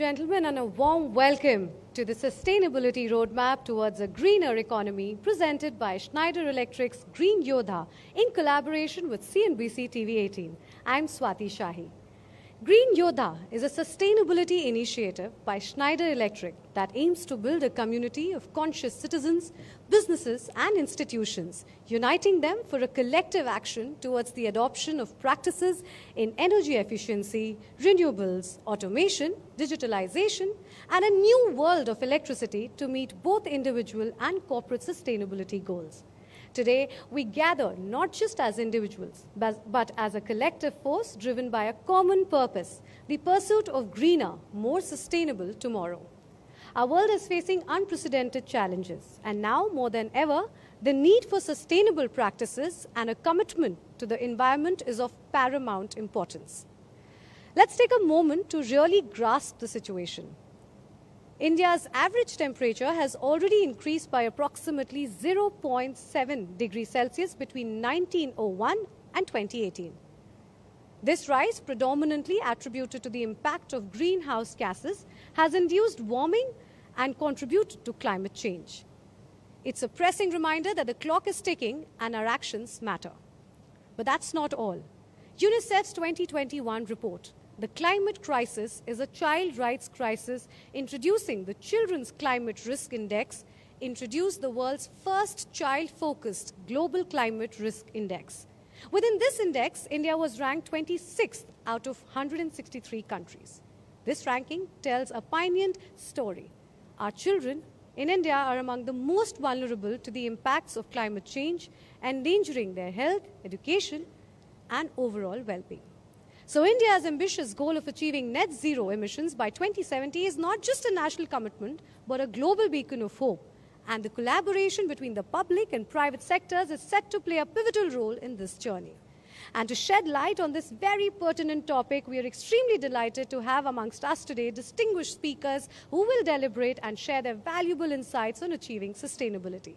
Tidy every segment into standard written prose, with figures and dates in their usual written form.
gentlemen, and a warm welcome to the Sustainability Roadmap towards a Greener Economy presented by Schneider Electric's Green Yodha in collaboration with CNBC TV 18. I'm Swati Shahi. Green Yodha is a sustainability initiative by Schneider Electric that aims to build a community of conscious citizens, businesses and institutions, uniting them for a collective action towards the adoption of practices in energy efficiency, renewables, automation, digitalization, and a new world of electricity to meet both individual and corporate sustainability goals. Today, we gather not just as individuals, but as a collective force driven by a common purpose, the pursuit of greener, more sustainable tomorrow. Our world is facing unprecedented challenges, and now more than ever, the need for sustainable practices and a commitment to the environment is of paramount importance. Let's take a moment to really grasp the situation. India's average temperature has already increased by approximately 0.7 degrees Celsius between 1901 and 2018. This rise, predominantly attributed to the impact of greenhouse gases, has induced warming and contributed to climate change. It's a pressing reminder that the clock is ticking and our actions matter. But that's not all. UNICEF's 2021 report, The Climate Crisis is a Child Rights Crisis, introducing the Children's Climate Risk Index, introduced the world's first child-focused Global Climate Risk Index. Within this index, India was ranked 26th out of 163 countries. This ranking tells a poignant story. Our children in India are among the most vulnerable to the impacts of climate change, endangering their health, education, and overall well-being. So India's ambitious goal of achieving net zero emissions by 2070 is not just a national commitment, but a global beacon of hope. And the collaboration between the public and private sectors is set to play a pivotal role in this journey. And to shed light on this very pertinent topic, we are extremely delighted to have amongst us today distinguished speakers who will deliberate and share their valuable insights on achieving sustainability.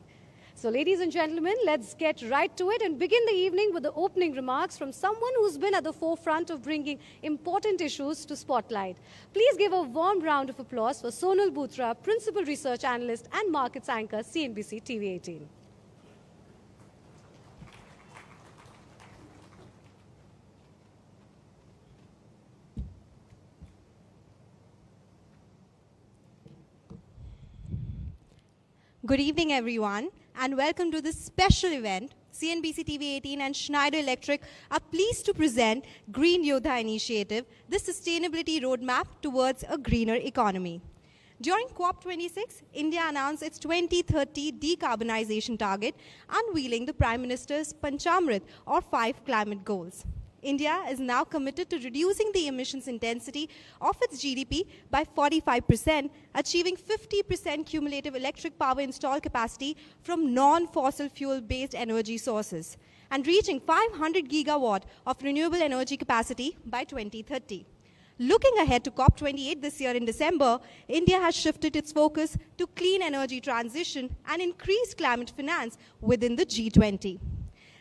So ladies and gentlemen, let's get right to it and begin the evening with the opening remarks from someone who's been at the forefront of bringing important issues to spotlight. Please give a warm round of applause for Sonal Bhutra, Principal Research Analyst and Markets Anchor, CNBC TV 18. Good evening, everyone, and welcome to this special event. CNBC TV 18 and Schneider Electric are pleased to present Green Yodha Initiative, the sustainability roadmap towards a greener economy. During COP26, India announced its 2030 decarbonization target, unveiling the Prime Minister's Panchamrit, or 5 climate goals. India is now committed to reducing the emissions intensity of its GDP by 45%, achieving 50% cumulative electric power installed capacity from non-fossil fuel-based energy sources, and reaching 500 gigawatt of renewable energy capacity by 2030. Looking ahead to COP28 this year in December, India has shifted its focus to clean energy transition and increased climate finance within the G20.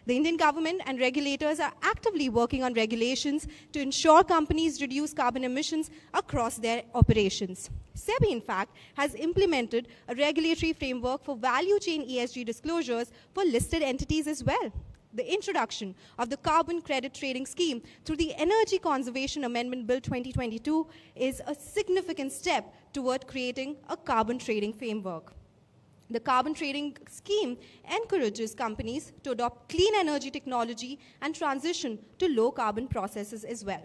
The Indian government and regulators are actively working on regulations to ensure companies reduce carbon emissions across their operations. SEBI, in fact, has implemented a regulatory framework for value chain ESG disclosures for listed entities as well. The introduction of the Carbon Credit Trading Scheme through the Energy Conservation Amendment Bill 2022 is a significant step toward creating a carbon trading framework. The carbon trading scheme encourages companies to adopt clean energy technology and transition to low carbon processes as well.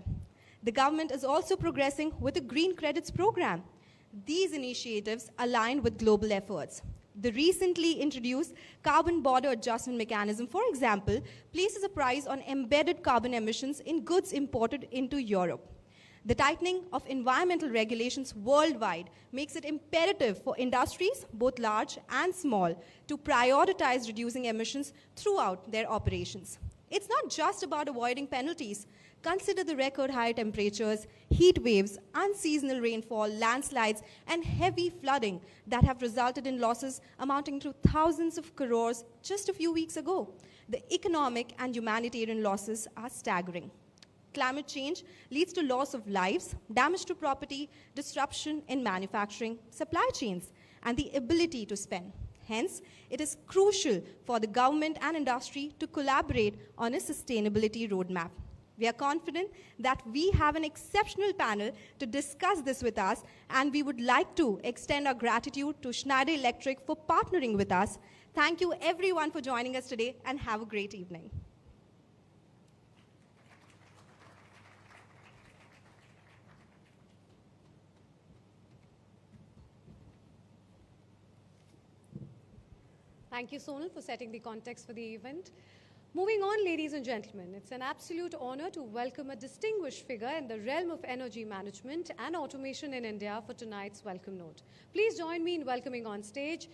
The government is also progressing with the Green Credits program. These initiatives align with global efforts. The recently introduced Carbon Border Adjustment Mechanism, for example, places a price on embedded carbon emissions in goods imported into Europe. The tightening of environmental regulations worldwide makes it imperative for industries, both large and small, to prioritize reducing emissions throughout their operations. It's not just about avoiding penalties. Consider the record high temperatures, heat waves, unseasonal rainfall, landslides, and heavy flooding that have resulted in losses amounting to thousands of crores just a few weeks ago. The economic and humanitarian losses are staggering. Climate change leads to loss of lives, damage to property, disruption in manufacturing, supply chains, and the ability to spend. Hence, it is crucial for the government and industry to collaborate on a sustainability roadmap. We are confident that we have an exceptional panel to discuss this with us, and we would like to extend our gratitude to Schneider Electric for partnering with us. Thank you everyone for joining us today, and have a great evening. Thank you, Sonal, for setting the context for the event. Moving on, ladies and gentlemen, it's an absolute honor to welcome a distinguished figure in the realm of energy management and automation in India for tonight's welcome note. Please join me in welcoming on stage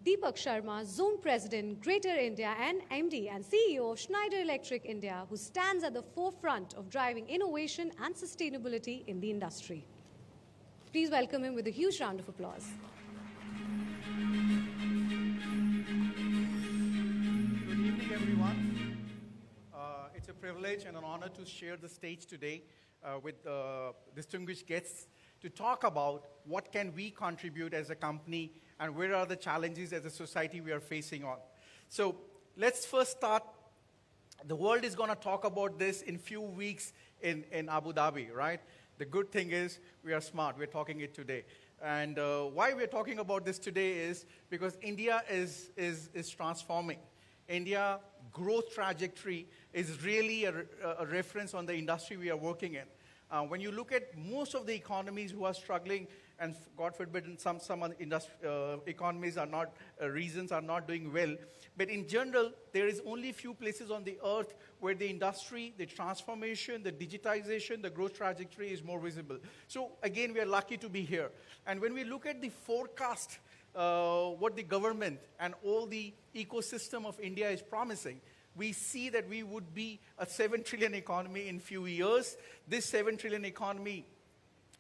Deepak Sharma, Zone President, Greater India, and MD and CEO of Schneider Electric India, who stands at the forefront of driving innovation and sustainability in the industry. Please welcome him with a huge round of applause. Everyone. It's a privilege and an honor to share the stage today with distinguished guests to talk about what can we contribute as a company and where are the challenges as a society we are facing on. So let's first start. The world is going to talk about this in few weeks in Abu Dhabi, right? The good thing is we are smart. We're talking it today. And why we're talking about this today is because India is transforming. India growth trajectory is really a reference on the industry we are working in. When you look at most of the economies who are struggling, and God forbid, some economies are not, regions are not doing well, but in general, there is only few places on the earth where the industry, the transformation, the digitization, the growth trajectory is more visible. So again, we are lucky to be here. And when we look at the forecast, what the government and all the ecosystem of India is promising, we see that we would be a 7 trillion economy in few years. This 7 trillion economy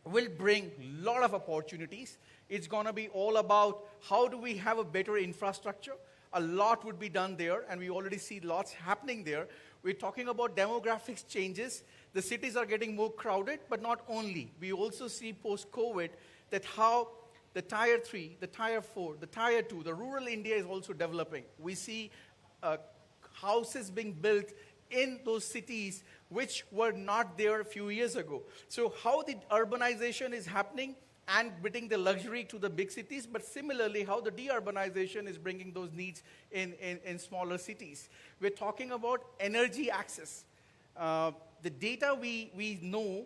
will bring a lot of opportunities. It's going to be all about how do we have a better infrastructure. A lot would be done there, and we already see lots happening there. We're talking about demographics changes. The cities are getting more crowded, but not only. We also see post-COVID that how the Tier 3, the Tier 4, the Tier 2, the rural India is also developing. We see houses being built in those cities which were not there a few years ago. So how the urbanization is happening and bringing the luxury to the big cities, but similarly how the deurbanization is bringing those needs in smaller cities. We're talking about energy access. The data we know,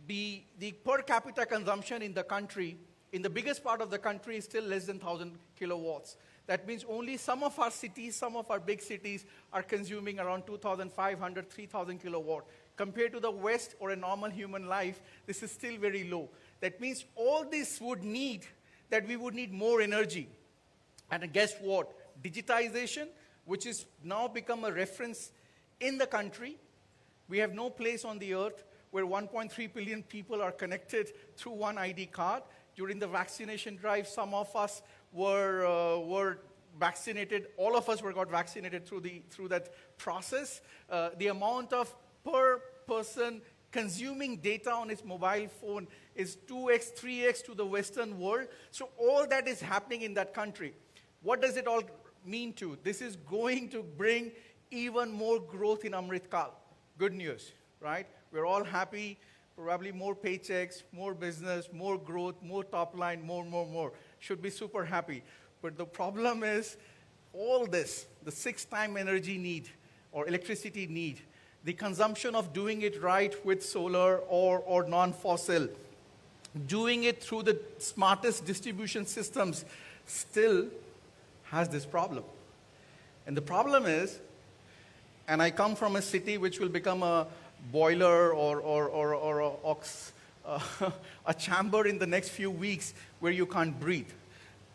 the per capita consumption in the country, in the biggest part of the country, is still less than 1,000 kilowatts. That means only some of our cities, some of our big cities are consuming around 2,500, 3,000 kilowatt. Compared to the West or a normal human life, this is still very low. That means all this would need, that we would need more energy. And guess what? Digitization, which is now become a reference in the country. We have no place on the earth where 1.3 billion people are connected through one ID card. During the vaccination drive, some of us were vaccinated. All of us got vaccinated through that process. The amount of per person consuming data on his mobile phone is 2x, 3x to the Western world. So all that is happening in that country. What does it all mean to? This is going to bring even more growth in Amrit Kal. Good news, right? We're all happy. Probably more paychecks, more business, more growth, more top line, more. Should be super happy. But the problem is all this, the 6-time energy need or electricity need, the consumption of doing it right with solar or non-fossil, doing it through the smartest distribution systems still has this problem. And the problem is, and I come from a city which will become a boiler or a chamber in the next few weeks where you can't breathe.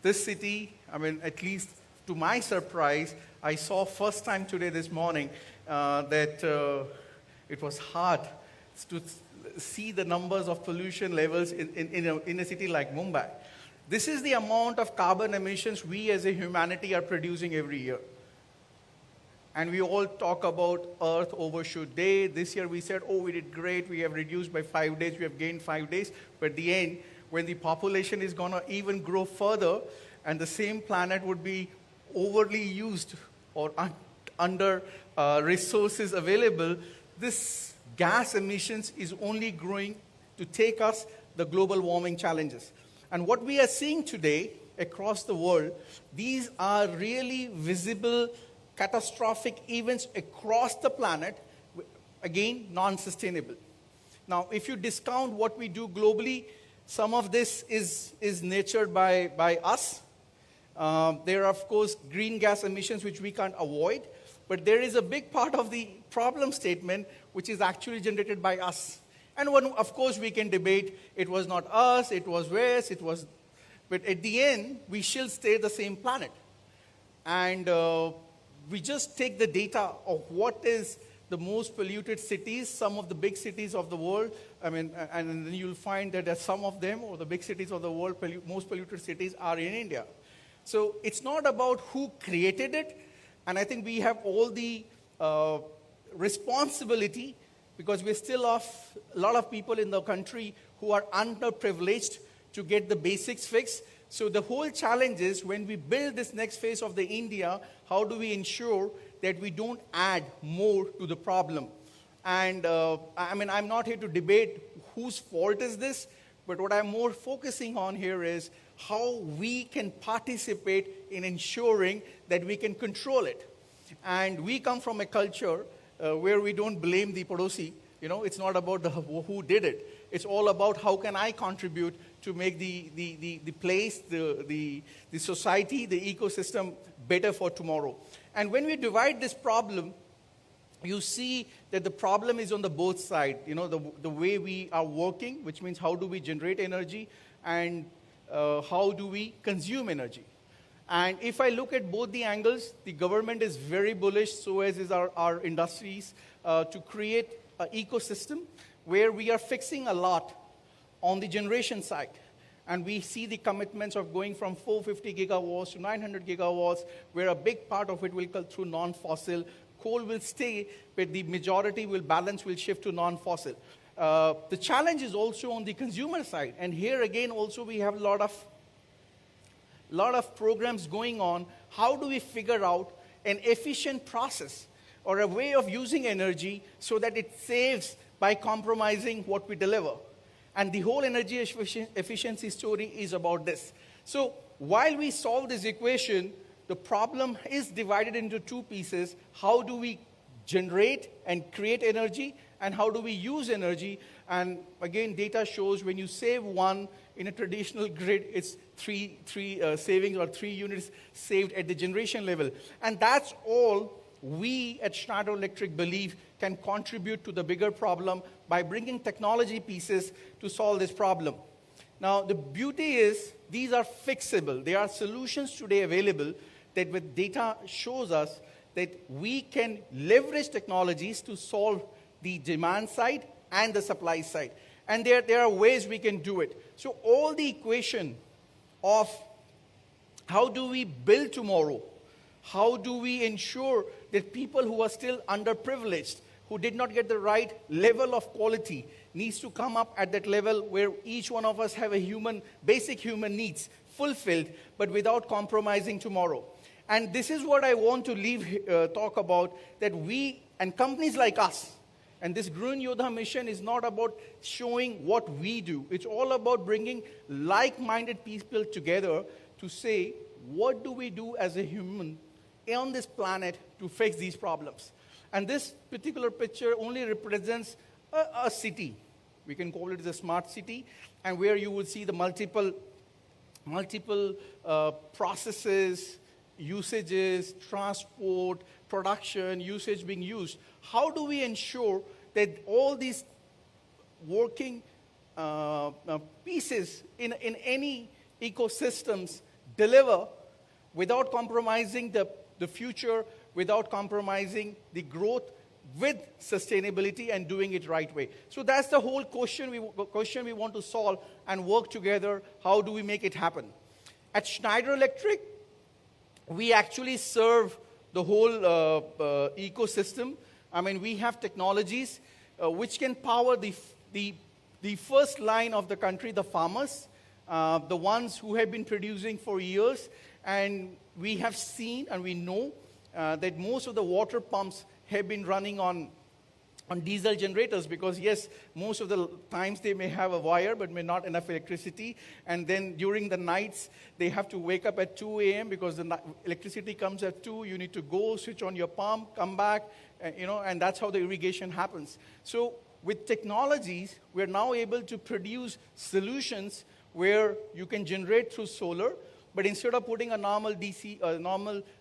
This city, I mean, at least to my surprise, I saw first time today this morning that it was hard to see the numbers of pollution levels in a city like Mumbai. This is the amount of carbon emissions we as a humanity are producing every year. And we all talk about Earth overshoot day. This year we said, oh, we did great. We have reduced by 5 days. We have gained 5 days. But at the end, when the population is going to even grow further, and the same planet would be overly used or under resources available, this gas emissions is only growing to take us the global warming challenges. And what we are seeing today across the world, these are really visible catastrophic events across the planet, again, non-sustainable. Now, if you discount what we do globally, some of this is nurtured by us. There are, of course, green gas emissions, which we can't avoid. But there is a big part of the problem statement, which is actually generated by us. And when, of course, we can debate, it was not us, it was West, it was... But at the end, we shall stay the same planet. And we just take the data of what is the most polluted cities, some of the big cities of the world. I mean, and then you'll find that some of them, or the big cities of the world, most polluted cities are in India. So it's not about who created it. And I think we have all the responsibility, because we still have a lot of people in the country who are underprivileged to get the basics fixed. So the whole challenge is, when we build this next phase of the India, how do we ensure that we don't add more to the problem? And I mean, I'm not here to debate whose fault is this, but what I'm more focusing on here is how we can participate in ensuring that we can control it. And we come from a culture where we don't blame the Padosi. You know, it's not about who did it. It's all about how can I contribute to make the place, the society, the ecosystem better for tomorrow. And when we divide this problem, you see that the problem is on the both sides. You know, the way we are working, which means how do we generate energy, and how do we consume energy. And if I look at both the angles, the government is very bullish, so as is our industries, to create an ecosystem where we are fixing a lot on the generation side. And we see the commitments of going from 450 gigawatts to 900 gigawatts, where a big part of it will come through non-fossil. Coal will stay, but the majority will shift to non-fossil. The challenge is also on the consumer side. And here again also we have a lot of programs going on. How do we figure out an efficient process or a way of using energy so that it saves by compromising what we deliver? And the whole energy efficiency story is about this. So while we solve this equation, the problem is divided into two pieces. How do we generate and create energy, and how do we use energy? And again, data shows when you save one in a traditional grid, it's three savings, or 3 units saved at the generation level. And that's all we at Schneider Electric believe can contribute to the bigger problem by bringing technology pieces to solve this problem. Now, the beauty is these are fixable. There are solutions today available that with data shows us that we can leverage technologies to solve the demand side and the supply side. And there are ways we can do it. So all the equation of how do we build tomorrow, how do we ensure that people who are still underprivileged, who did not get the right level of quality, needs to come up at that level where each one of us have a basic human needs fulfilled, but without compromising tomorrow. And this is what I want to talk about, that we and companies like us, and this Green Yodha mission is not about showing what we do. It's all about bringing like-minded people together to say, what do we do as a human on this planet to fix these problems? And this particular picture only represents a city. We can call it a smart city, and where you will see the multiple processes, usages, transport, production, usage being used. How do we ensure that all these working pieces in any ecosystems deliver without compromising the future, without compromising the growth, with sustainability and doing it right way? So that's the whole question we want to solve and work together. How do we make it happen? At Schneider Electric, we actually serve the whole ecosystem. I mean, we have technologies which can power the first line of the country, the farmers, the ones who have been producing for years. And we have seen and we know that most of the water pumps have been running on diesel generators, because yes, most of the times they may have a wire but may not enough electricity, and then during the nights they have to wake up at 2 a.m. because the electricity comes at 2. You need to go switch on your pump, come back, and that's how the irrigation happens. So with technologies, we're now able to produce solutions where you can generate through solar, but instead of putting a normal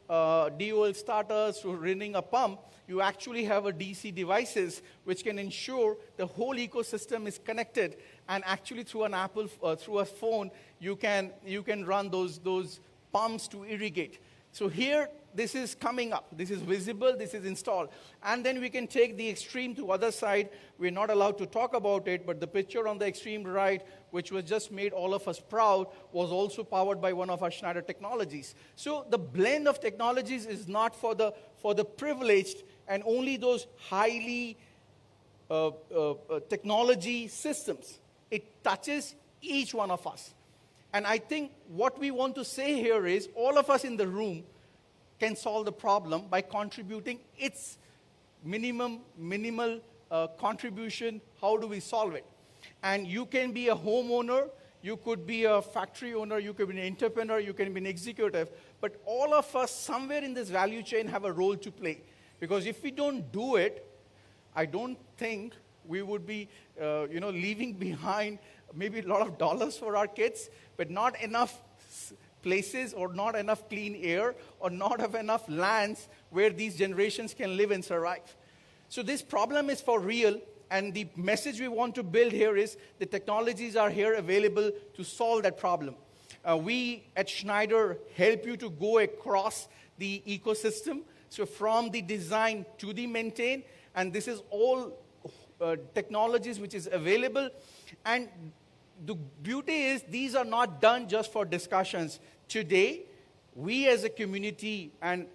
DOL starters to running a pump, you actually have a DC devices which can ensure the whole ecosystem is connected, and actually through an through a phone, you can run those pumps to irrigate. So here, this is coming up. This is visible. This is installed. And then we can take the extreme to other side. We're not allowed to talk about it, but the picture on the extreme right, which was just made all of us proud, was also powered by one of our Schneider technologies. So the blend of technologies is not for the privileged and only those highly technology systems. It touches each one of us. And I think what we want to say here is all of us in the room can solve the problem by contributing its minimal contribution. How do we solve it? And you can be a homeowner, you could be a factory owner, you could be an entrepreneur, you can be an executive, but all of us somewhere in this value chain have a role to play. Because if we don't do it, I don't think we would be leaving behind maybe a lot of dollars for our kids, but not enough places or not enough clean air or not have enough lands where these generations can live and survive. So this problem is for real, and the message we want to build here is the technologies are here available to solve that problem. We at Schneider help you to go across the ecosystem, so from the design to the maintain, and this is all technologies which is available. And the beauty is these are not done just for discussions. Today, we as a community and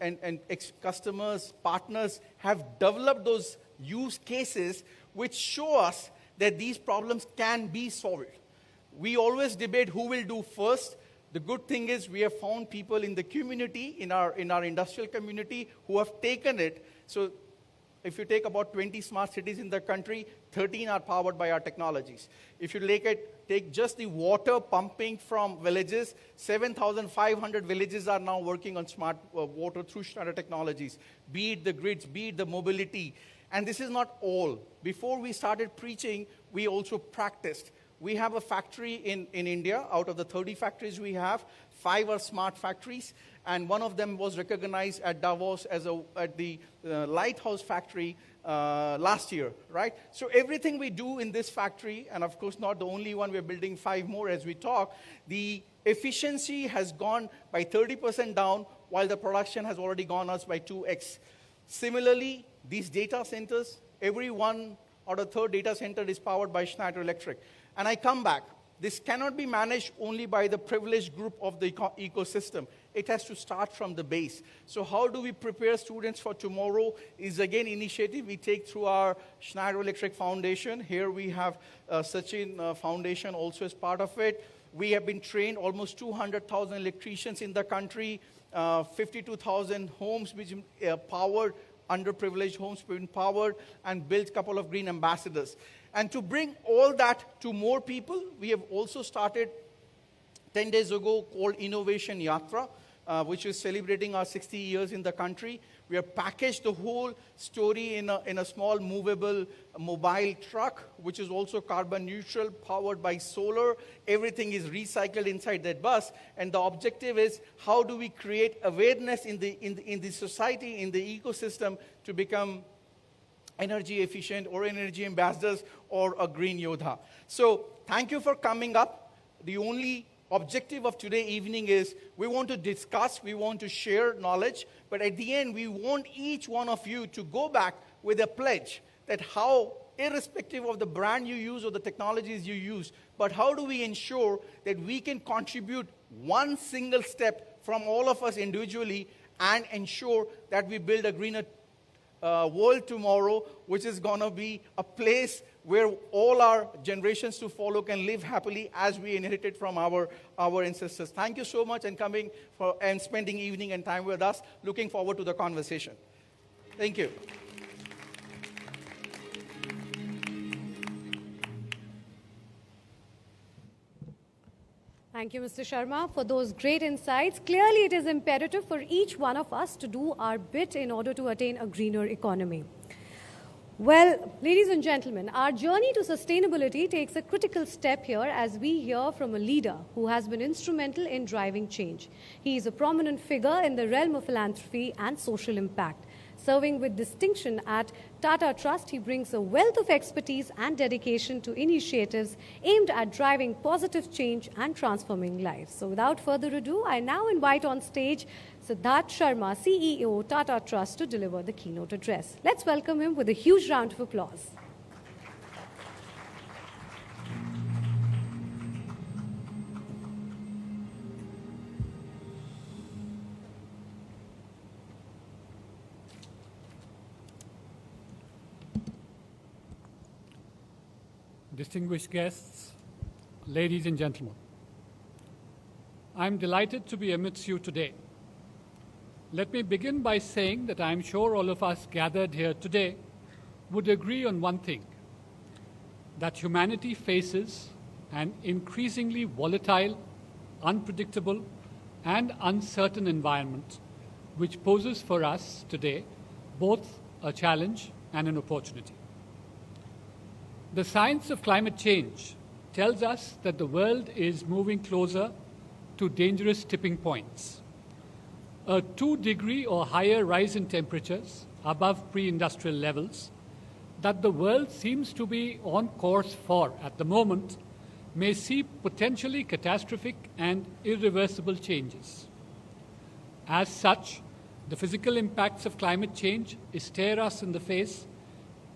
customers, partners have developed those use cases which show us that these problems can be solved. We always debate who will do first. The good thing is we have found people in the community, in our industrial community, who have taken it. So if you take about 20 smart cities in the country, 13 are powered by our technologies. If you take just the water pumping from villages, 7,500 villages are now working on smart water through Schneider technologies, be it the grids, be it the mobility. And this is not all. Before we started preaching, we also practiced. We have a factory in India. Out of the 30 factories we have, 5 are smart factories. And one of them was recognized at Davos at the Lighthouse factory last year, right? So everything we do in this factory, and of course not the only one, we're building 5 more as we talk, the efficiency has gone by 30% down, while the production has already gone up by 2x. Similarly, these data centers, every 1 out of 3 data center is powered by Schneider Electric. And I come back. This cannot be managed only by the privileged group of the ecosystem. It has to start from the base. So how do we prepare students for tomorrow is again initiative we take through our Schneider Electric Foundation. Here we have Sachin Foundation also as part of it. We have been trained almost 200,000 electricians in the country, 52,000 homes which powered, underprivileged homes been powered, and built a couple of green ambassadors. And to bring all that to more people, we have also started 10 days ago called Innovation Yatra, which is celebrating our 60 years in the country. We have packaged the whole story in a small movable mobile truck, which is also carbon neutral, powered by solar. Everything is recycled inside that bus. And the objective is how do we create awareness in the society, in the ecosystem, to become energy efficient or energy ambassadors or a green Yodha. So thank you for coming up. The only objective of today evening is we want to discuss, we want to share knowledge, but at the end we want each one of you to go back with a pledge that how, irrespective of the brand you use or the technologies you use, but how do we ensure that we can contribute one single step from all of us individually and ensure that we build a greener world tomorrow, which is going to be a place where all our generations to follow can live happily as we inherited from our ancestors. Thank you so much and coming and spending evening and time with us. Looking forward to the conversation. Thank you. Thank you, Mr. Sharma, for those great insights. Clearly, it is imperative for each one of us to do our bit in order to attain a greener economy. Well, ladies and gentlemen, our journey to sustainability takes a critical step here as we hear from a leader who has been instrumental in driving change. He is a prominent figure in the realm of philanthropy and social impact. Serving with distinction at Tata Trust, he brings a wealth of expertise and dedication to initiatives aimed at driving positive change and transforming lives. So without further ado, I now invite on stage Siddharth Sharma, CEO, Tata Trust, to deliver the keynote address. Let's welcome him with a huge round of applause. Distinguished guests, ladies and gentlemen, I'm delighted to be amidst you today. Let me begin by saying that I'm sure all of us gathered here today would agree on one thing, that humanity faces an increasingly volatile, unpredictable, and uncertain environment which poses for us today both a challenge and an opportunity. The science of climate change tells us that the world is moving closer to dangerous tipping points. A 2-degree or higher rise in temperatures above pre-industrial levels that the world seems to be on course for at the moment may see potentially catastrophic and irreversible changes. As such, the physical impacts of climate change stare us in the face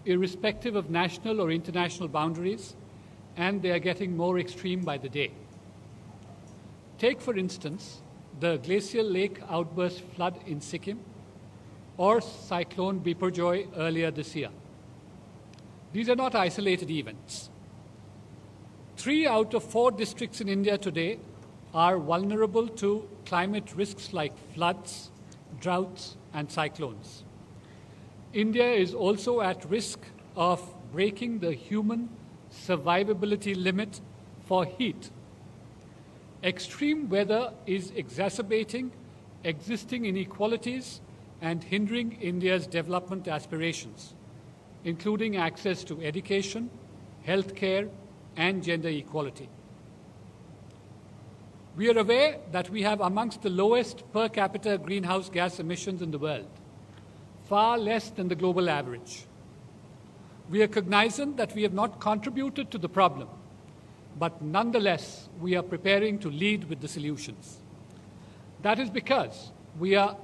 irrespective of national or international boundaries, and they are getting more extreme by the day. Take, for instance, the glacial lake outburst flood in Sikkim or cyclone Biparjoy earlier this year. These are not isolated events. 3 out of 4 districts in India today are vulnerable to climate risks like floods, droughts, and cyclones. India is also at risk of breaking the human survivability limit for heat. Extreme weather is exacerbating existing inequalities and hindering India's development aspirations, including access to education, healthcare, and gender equality. We are aware that we have amongst the lowest per capita greenhouse gas emissions in the world, far less than the global average. We are cognizant that we have not contributed to the problem, but nonetheless, we are preparing to lead with the solutions. That is because we are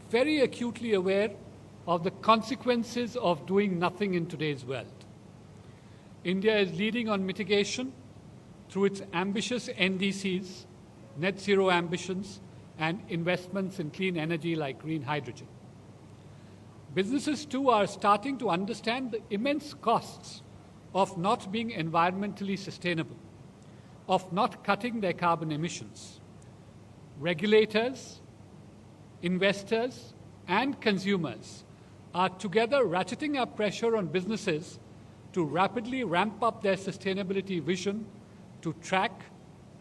very acutely aware of the consequences of doing nothing in today's world. India is leading on mitigation through its ambitious NDCs, net zero ambitions, and investments in clean energy like green hydrogen. Businesses, too, are starting to understand the immense costs of not being environmentally sustainable, of not cutting their carbon emissions. Regulators, investors, and consumers are together ratcheting up pressure on businesses to rapidly ramp up their sustainability vision, to track,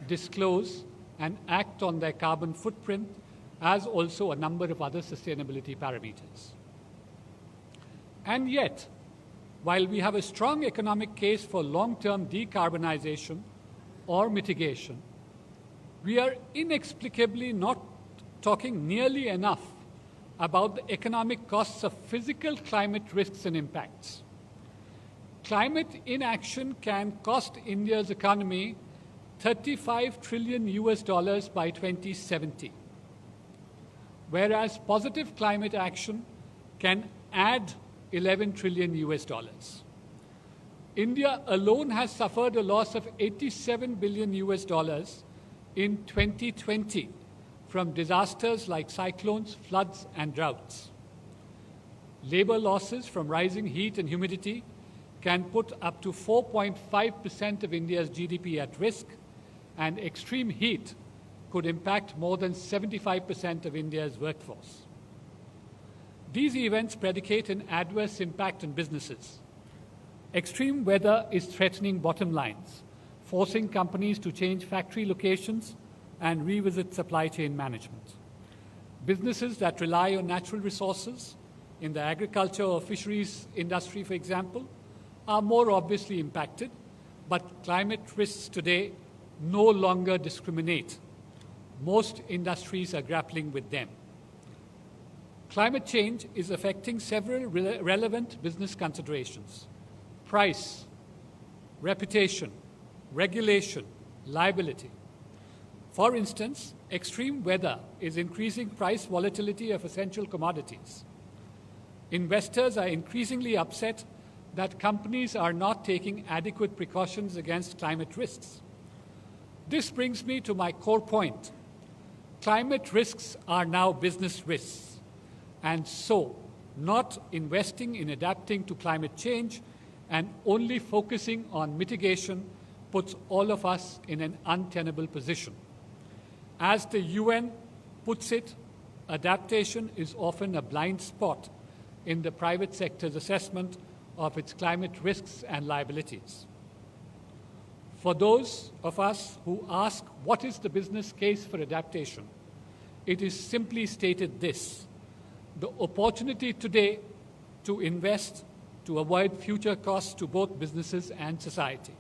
disclose, and act on their carbon footprint, as also a number of other sustainability parameters. And yet, while we have a strong economic case for long-term decarbonization or mitigation, we are inexplicably not talking nearly enough about the economic costs of physical climate risks and impacts. Climate inaction can cost India's economy $35 trillion by 2070, whereas positive climate action can add $11 trillion. India alone has suffered a loss of $87 billion in 2020 from disasters like cyclones, floods, and droughts. Labor losses from rising heat and humidity can put up to 4.5% of India's GDP at risk, and extreme heat could impact more than 75% of India's workforce. These events predicate an adverse impact on businesses. Extreme weather is threatening bottom lines, forcing companies to change factory locations and revisit supply chain management. Businesses that rely on natural resources, in the agriculture or fisheries industry, for example, are more obviously impacted, but climate risks today no longer discriminate. Most industries are grappling with them. Climate change is affecting several relevant business considerations: price, reputation, regulation, liability. For instance, extreme weather is increasing price volatility of essential commodities. Investors are increasingly upset that companies are not taking adequate precautions against climate risks. This brings me to my core point. Climate risks are now business risks, and so not investing in adapting to climate change and only focusing on mitigation puts all of us in an untenable position. As the UN puts it, adaptation is often a blind spot in the private sector's assessment of its climate risks and liabilities. For those of us who ask what is the business case for adaptation, it is simply stated this: the opportunity today to invest to avoid future costs to both businesses and society.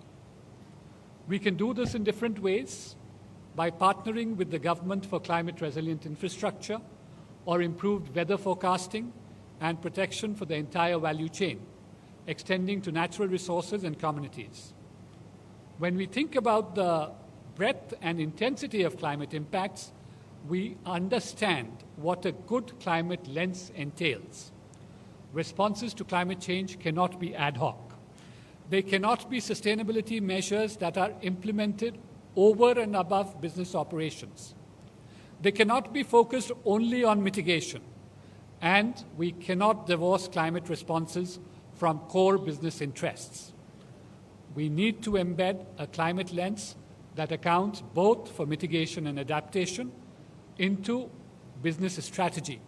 We can do this in different ways: by partnering with the government for climate resilient infrastructure or improved weather forecasting and protection for the entire value chain, extending to natural resources and communities. When we think about the breadth and intensity of climate impacts, we understand what a good climate lens entails. Responses to climate change cannot be ad hoc. They cannot be sustainability measures that are implemented over and above business operations. They cannot be focused only on mitigation, and we cannot divorce climate responses from core business interests. We need to embed a climate lens that accounts both for mitigation and adaptation into business strategy,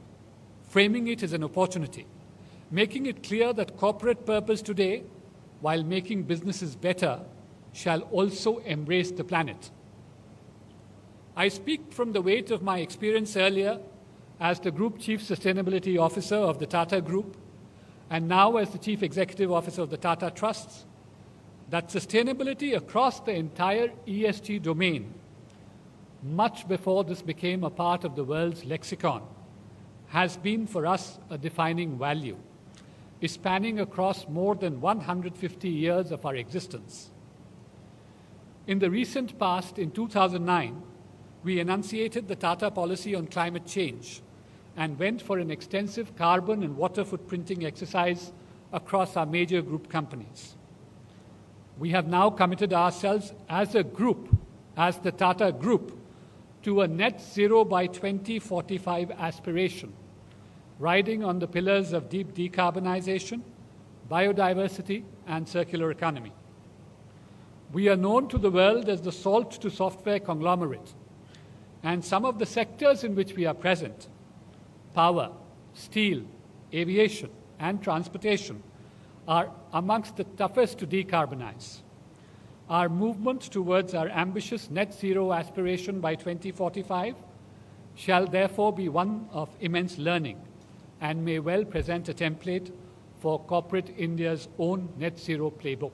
framing it as an opportunity, making it clear that corporate purpose today, while making businesses better, shall also embrace the planet. I speak from the weight of my experience earlier as the Group Chief Sustainability Officer of the Tata Group, and now as the Chief Executive Officer of the Tata Trusts, that sustainability across the entire ESG domain, much before this became a part of the world's lexicon, has been for us a defining value, spanning across more than 150 years of our existence. In the recent past, in 2009, we enunciated the Tata policy on climate change and went for an extensive carbon and water footprinting exercise across our major group companies. We have now committed ourselves as a group, as the Tata Group, to a net zero by 2045 aspiration, riding on the pillars of deep decarbonization, biodiversity, and circular economy. We are known to the world as the salt to software conglomerate, and some of the sectors in which we are present, power, steel, aviation, and transportation, are amongst the toughest to decarbonize. Our movement towards our ambitious net zero aspiration by 2045 shall therefore be one of immense learning and may well present a template for corporate India's own net zero playbook.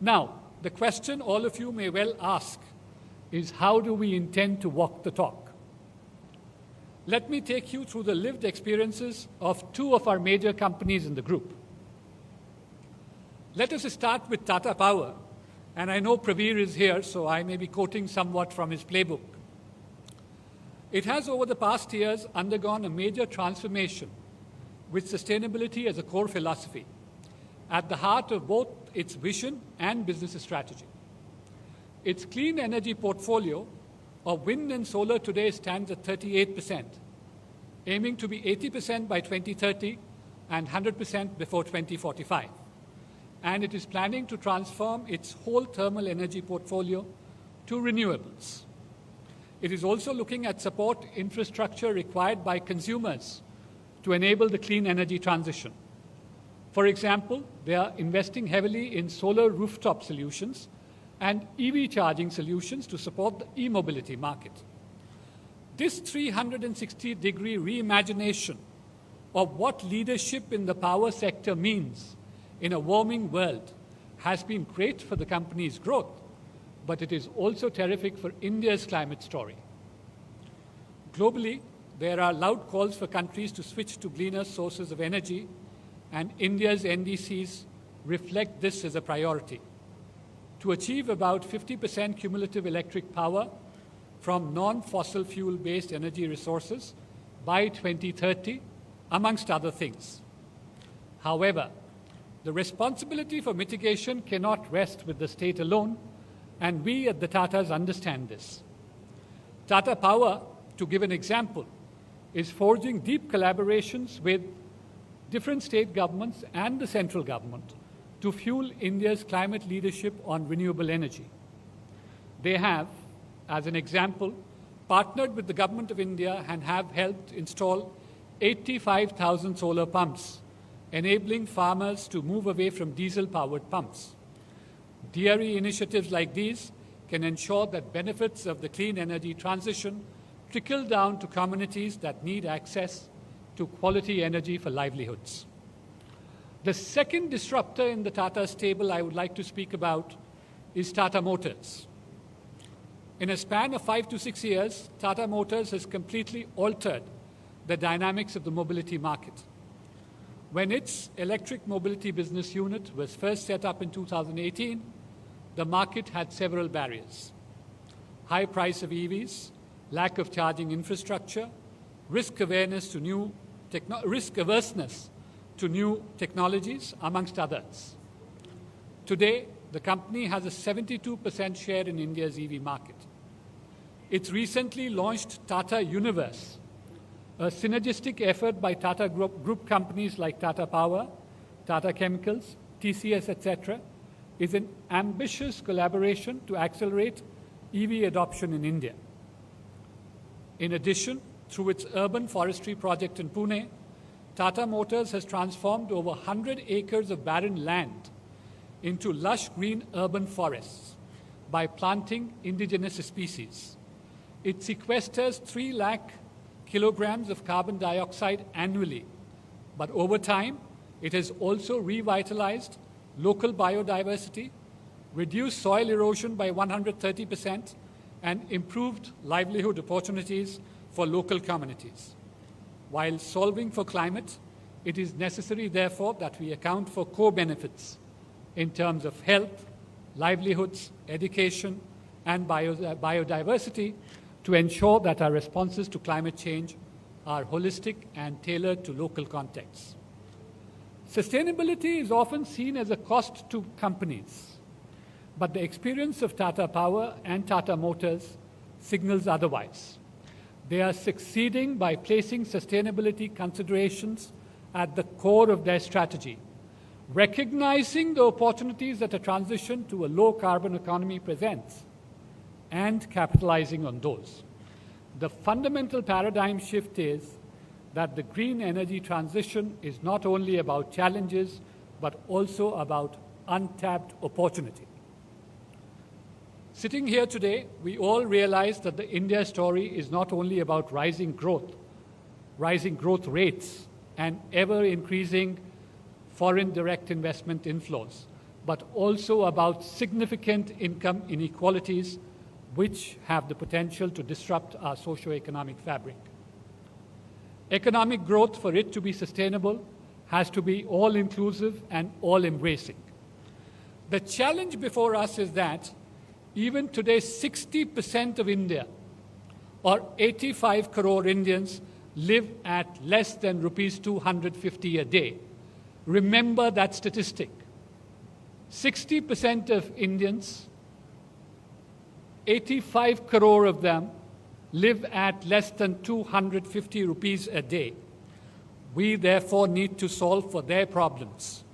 Now, the question all of you may well ask is, how do we intend to walk the talk? Let me take you through the lived experiences of two of our major companies in the group. Let us start with Tata Power, and I know Praveer is here, so I may be quoting somewhat from his playbook. It has, over the past years, undergone a major transformation with sustainability as a core philosophy, at the heart of both its vision and business strategy. Its clean energy portfolio of wind and solar today stands at 38%, aiming to be 80% by 2030 and 100% before 2045. And it is planning to transform its whole thermal energy portfolio to renewables. It is also looking at support infrastructure required by consumers to enable the clean energy transition. For example, they are investing heavily in solar rooftop solutions and EV charging solutions to support the e-mobility market. This 360-degree reimagination of what leadership in the power sector means in a warming world has been great for the company's growth, but it is also terrific for India's climate story. Globally, there are loud calls for countries to switch to cleaner sources of energy, and India's NDCs reflect this as a priority. To achieve about 50% cumulative electric power from non-fossil fuel-based energy resources by 2030, amongst other things. However, the responsibility for mitigation cannot rest with the state alone, and we at the Tatas understand this. Tata Power, to give an example, is forging deep collaborations with different state governments and the central government to fuel India's climate leadership on renewable energy. They have, as an example, partnered with the Government of India and have helped install 85,000 solar pumps, enabling farmers to move away from diesel-powered pumps. DRE initiatives like these can ensure that benefits of the clean energy transition trickle down to communities that need access to quality energy for livelihoods. The second disruptor in the Tata stable I would like to speak about is Tata Motors. In a span of 5 to 6 years, Tata Motors has completely altered the dynamics of the mobility market. When its electric mobility business unit was first set up in 2018, the market had several barriers: high price of EVs, lack of charging infrastructure, risk averseness to new technologies, amongst others. Today, the company has a 72% share in India's EV market. It's recently launched Tata Universe, a synergistic effort by Tata Group companies like Tata Power, Tata Chemicals, TCS, etc., is an ambitious collaboration to accelerate EV adoption in India. In addition, through its urban forestry project in Pune, Tata Motors has transformed over 100 acres of barren land into lush green urban forests by planting indigenous species. It sequesters 3 lakh kilograms of carbon dioxide annually, but over time, it has also revitalized local biodiversity, reduced soil erosion by 130%, and improved livelihood opportunities for local communities. While solving for climate, it is necessary, therefore, that we account for co-benefits in terms of health, livelihoods, education, and biodiversity to ensure that our responses to climate change are holistic and tailored to local contexts. Sustainability is often seen as a cost to companies, but the experience of Tata Power and Tata Motors signals otherwise. They are succeeding by placing sustainability considerations at the core of their strategy, recognizing the opportunities that a transition to a low-carbon economy presents, and capitalizing on those. The fundamental paradigm shift is that the green energy transition is not only about challenges, but also about untapped opportunity. Sitting here today, we all realize that the India story is not only about rising growth rates, and ever-increasing foreign direct investment inflows, but also about significant income inequalities which have the potential to disrupt our socio-economic fabric. Economic growth, for it to be sustainable, has to be all-inclusive and all-embracing. The challenge before us is that even today, 60% of India, or 85 crore Indians, live at less than rupees 250 a day. Remember that statistic. 60% of Indians 85 crore of them live at less than 250 rupees a day. We therefore need to solve for their problems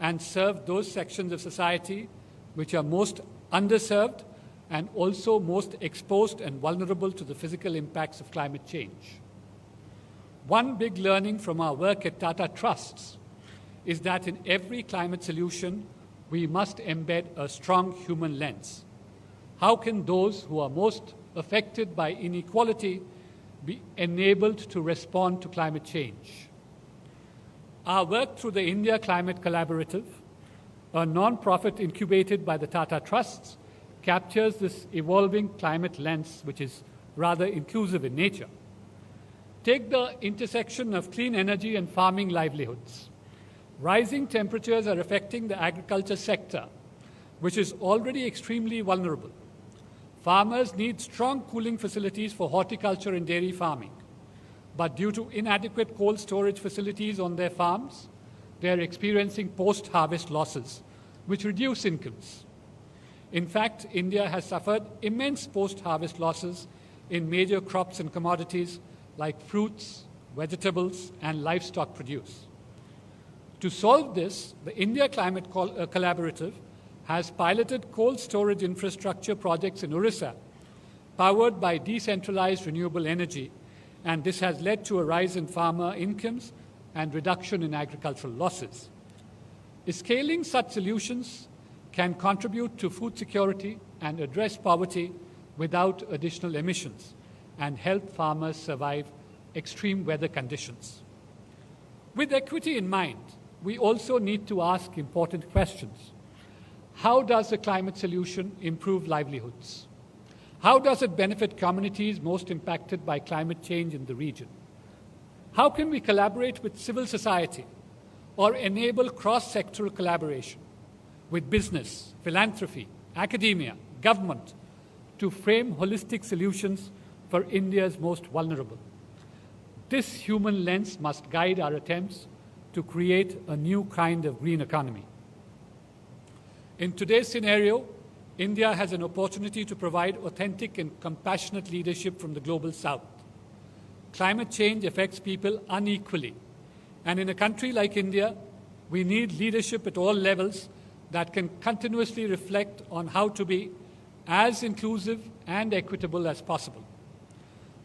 and serve those sections of society which are most underserved and also most exposed and vulnerable to the physical impacts of climate change. One big learning from our work at Tata Trusts is that in every climate solution, we must embed a strong human lens. How can those who are most affected by inequality be enabled to respond to climate change? Our work through the India Climate Collaborative, a non-profit incubated by the Tata Trusts, captures this evolving climate lens, which is rather inclusive in nature. Take the intersection of clean energy and farming livelihoods. Rising temperatures are affecting the agriculture sector, which is already extremely vulnerable. Farmers need strong cooling facilities for horticulture and dairy farming. But due to inadequate cold storage facilities on their farms, they are experiencing post-harvest losses, which reduce incomes. In fact, India has suffered immense post-harvest losses in major crops and commodities like fruits, vegetables, and livestock produce. To solve this, the India Climate Collaborative has piloted cold storage infrastructure projects in Orissa, powered by decentralized renewable energy, and this has led to a rise in farmer incomes and reduction in agricultural losses. Scaling such solutions can contribute to food security and address poverty without additional emissions and help farmers survive extreme weather conditions. With equity in mind, we also need to ask important questions. How does a climate solution improve livelihoods? How does it benefit communities most impacted by climate change in the region? How can we collaborate with civil society or enable cross-sectoral collaboration with business, philanthropy, academia, government to frame holistic solutions for India's most vulnerable? This human lens must guide our attempts to create a new kind of green economy. In today's scenario, India has an opportunity to provide authentic and compassionate leadership from the global south. Climate change affects people unequally, and in a country like India, we need leadership at all levels that can continuously reflect on how to be as inclusive and equitable as possible.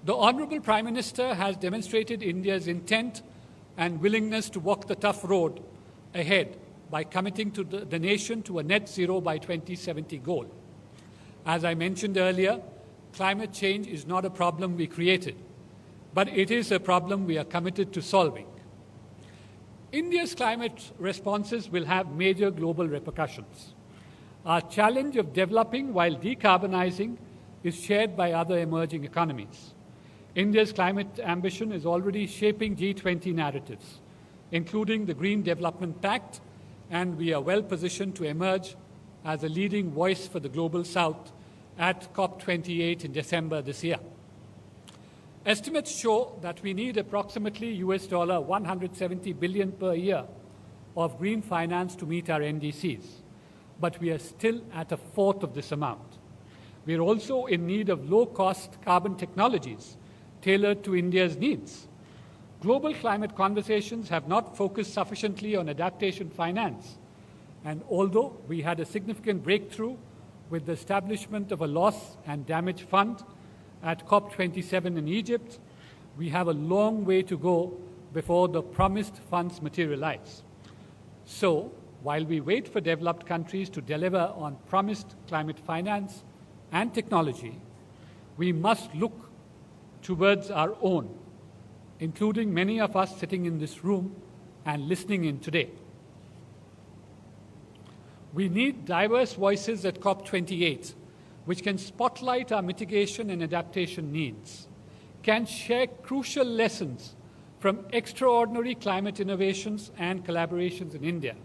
The Honorable Prime Minister has demonstrated India's intent and willingness to walk the tough road ahead by committing to the nation to a net zero by 2070 goal. As I mentioned earlier, climate change is not a problem we created, but it is a problem we are committed to solving. India's climate responses will have major global repercussions. Our challenge of developing while decarbonizing is shared by other emerging economies. India's climate ambition is already shaping G20 narratives, including the Green Development Pact, and we are well positioned to emerge as a leading voice for the Global South at COP28 in December this year. Estimates show that we need approximately US $170 billion per year of green finance to meet our NDCs, but we are still at a fourth of this amount. We are also in need of low-cost carbon technologies tailored to India's needs. Global climate conversations have not focused sufficiently on adaptation finance, and although we had a significant breakthrough with the establishment of a loss and damage fund at COP27 in Egypt, we have a long way to go before the promised funds materialize. So, while we wait for developed countries to deliver on promised climate finance and technology, we must look towards our own, including many of us sitting in this room and listening in today. We need diverse voices at COP28, which can spotlight our mitigation and adaptation needs, can share crucial lessons from extraordinary climate innovations and collaborations in India,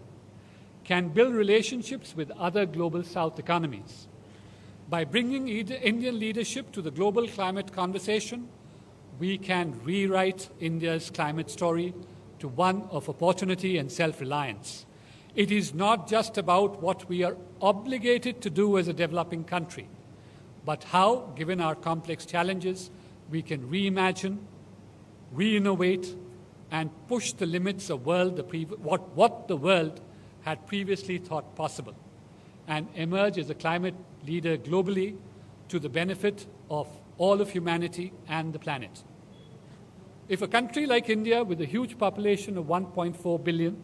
can build relationships with other global South economies. By bringing Indian leadership to the global climate conversation, we can rewrite India's climate story to one of opportunity and self-reliance. It is not just about what we are obligated to do as a developing country, but how, given our complex challenges, we can reimagine, re-innovate, and push the limits of what the world had previously thought possible, and emerge as a climate leader globally to the benefit of all of humanity and the planet. If a country like India, with a huge population of 1.4 billion,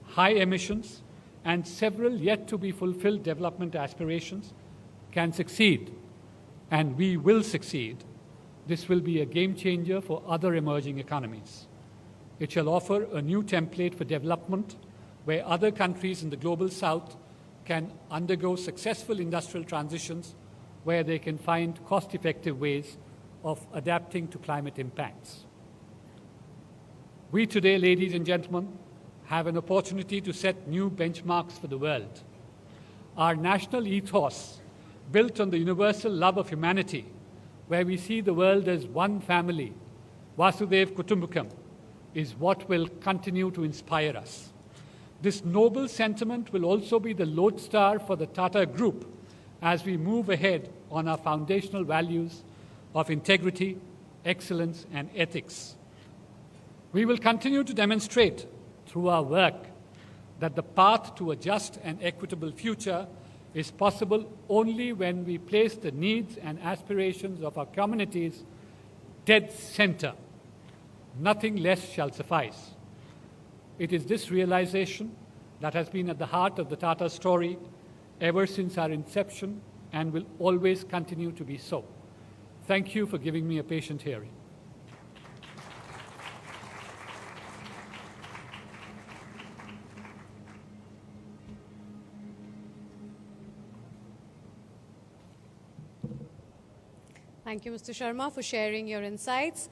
high emissions, and several yet to be fulfilled development aspirations, can succeed, and we will succeed, this will be a game changer for other emerging economies. It shall offer a new template for development where other countries in the global south can undergo successful industrial transitions where they can find cost-effective ways of adapting to climate impacts. We today, ladies and gentlemen, have an opportunity to set new benchmarks for the world. Our national ethos, built on the universal love of humanity, where we see the world as one family, Vasudev Kutumbakam, is what will continue to inspire us. This noble sentiment will also be the lodestar for the Tata Group as we move ahead on our foundational values of integrity, excellence, and ethics. We will continue to demonstrate through our work that the path to a just and equitable future is possible only when we place the needs and aspirations of our communities dead center. Nothing less shall suffice. It is this realization that has been at the heart of the Tata story ever since our inception and will always continue to be so. Thank you for giving me a patient hearing. Thank you, Mr. Sharma, for sharing your insights.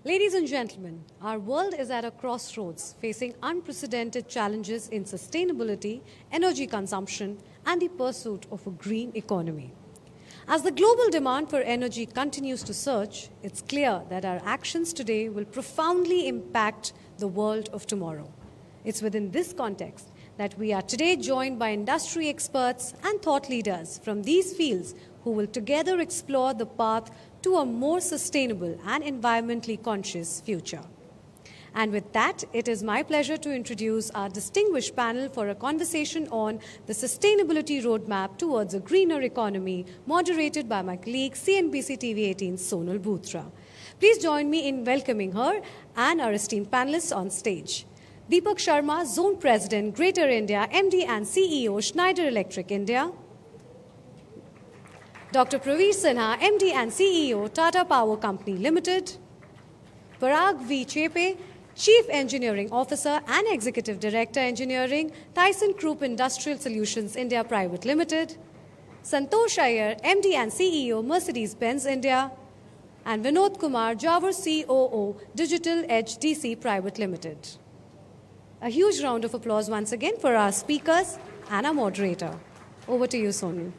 Ladies and gentlemen, our world is at a crossroads, facing unprecedented challenges in sustainability, energy consumption, and the pursuit of a green economy. As the global demand for energy continues to surge, it's clear that our actions today will profoundly impact the world of tomorrow. It's within this context that we are today joined by industry experts and thought leaders from these fields who will together explore the path to a more sustainable and environmentally conscious future. And with that, it is my pleasure to introduce our distinguished panel for a conversation on the sustainability roadmap towards a greener economy, moderated by my colleague, CNBC TV 18's Sonal Bhutra. Please join me in welcoming her and our esteemed panelists on stage. Deepak Sharma, Zone President, Greater India, MD and CEO, Schneider Electric India. Dr. Praveer Sinha, MD and CEO, Tata Power Company Limited. Parag V. Chepe, Chief Engineering Officer and Executive Director Engineering, Tyson Group Industrial Solutions India Private Limited. Santosh Iyer, MD and CEO, Mercedes-Benz India. And Vinod Kumar, Jawar COO, Digital Edge DC Private Limited. A huge round of applause once again for our speakers and our moderator. Over to you, Sonu.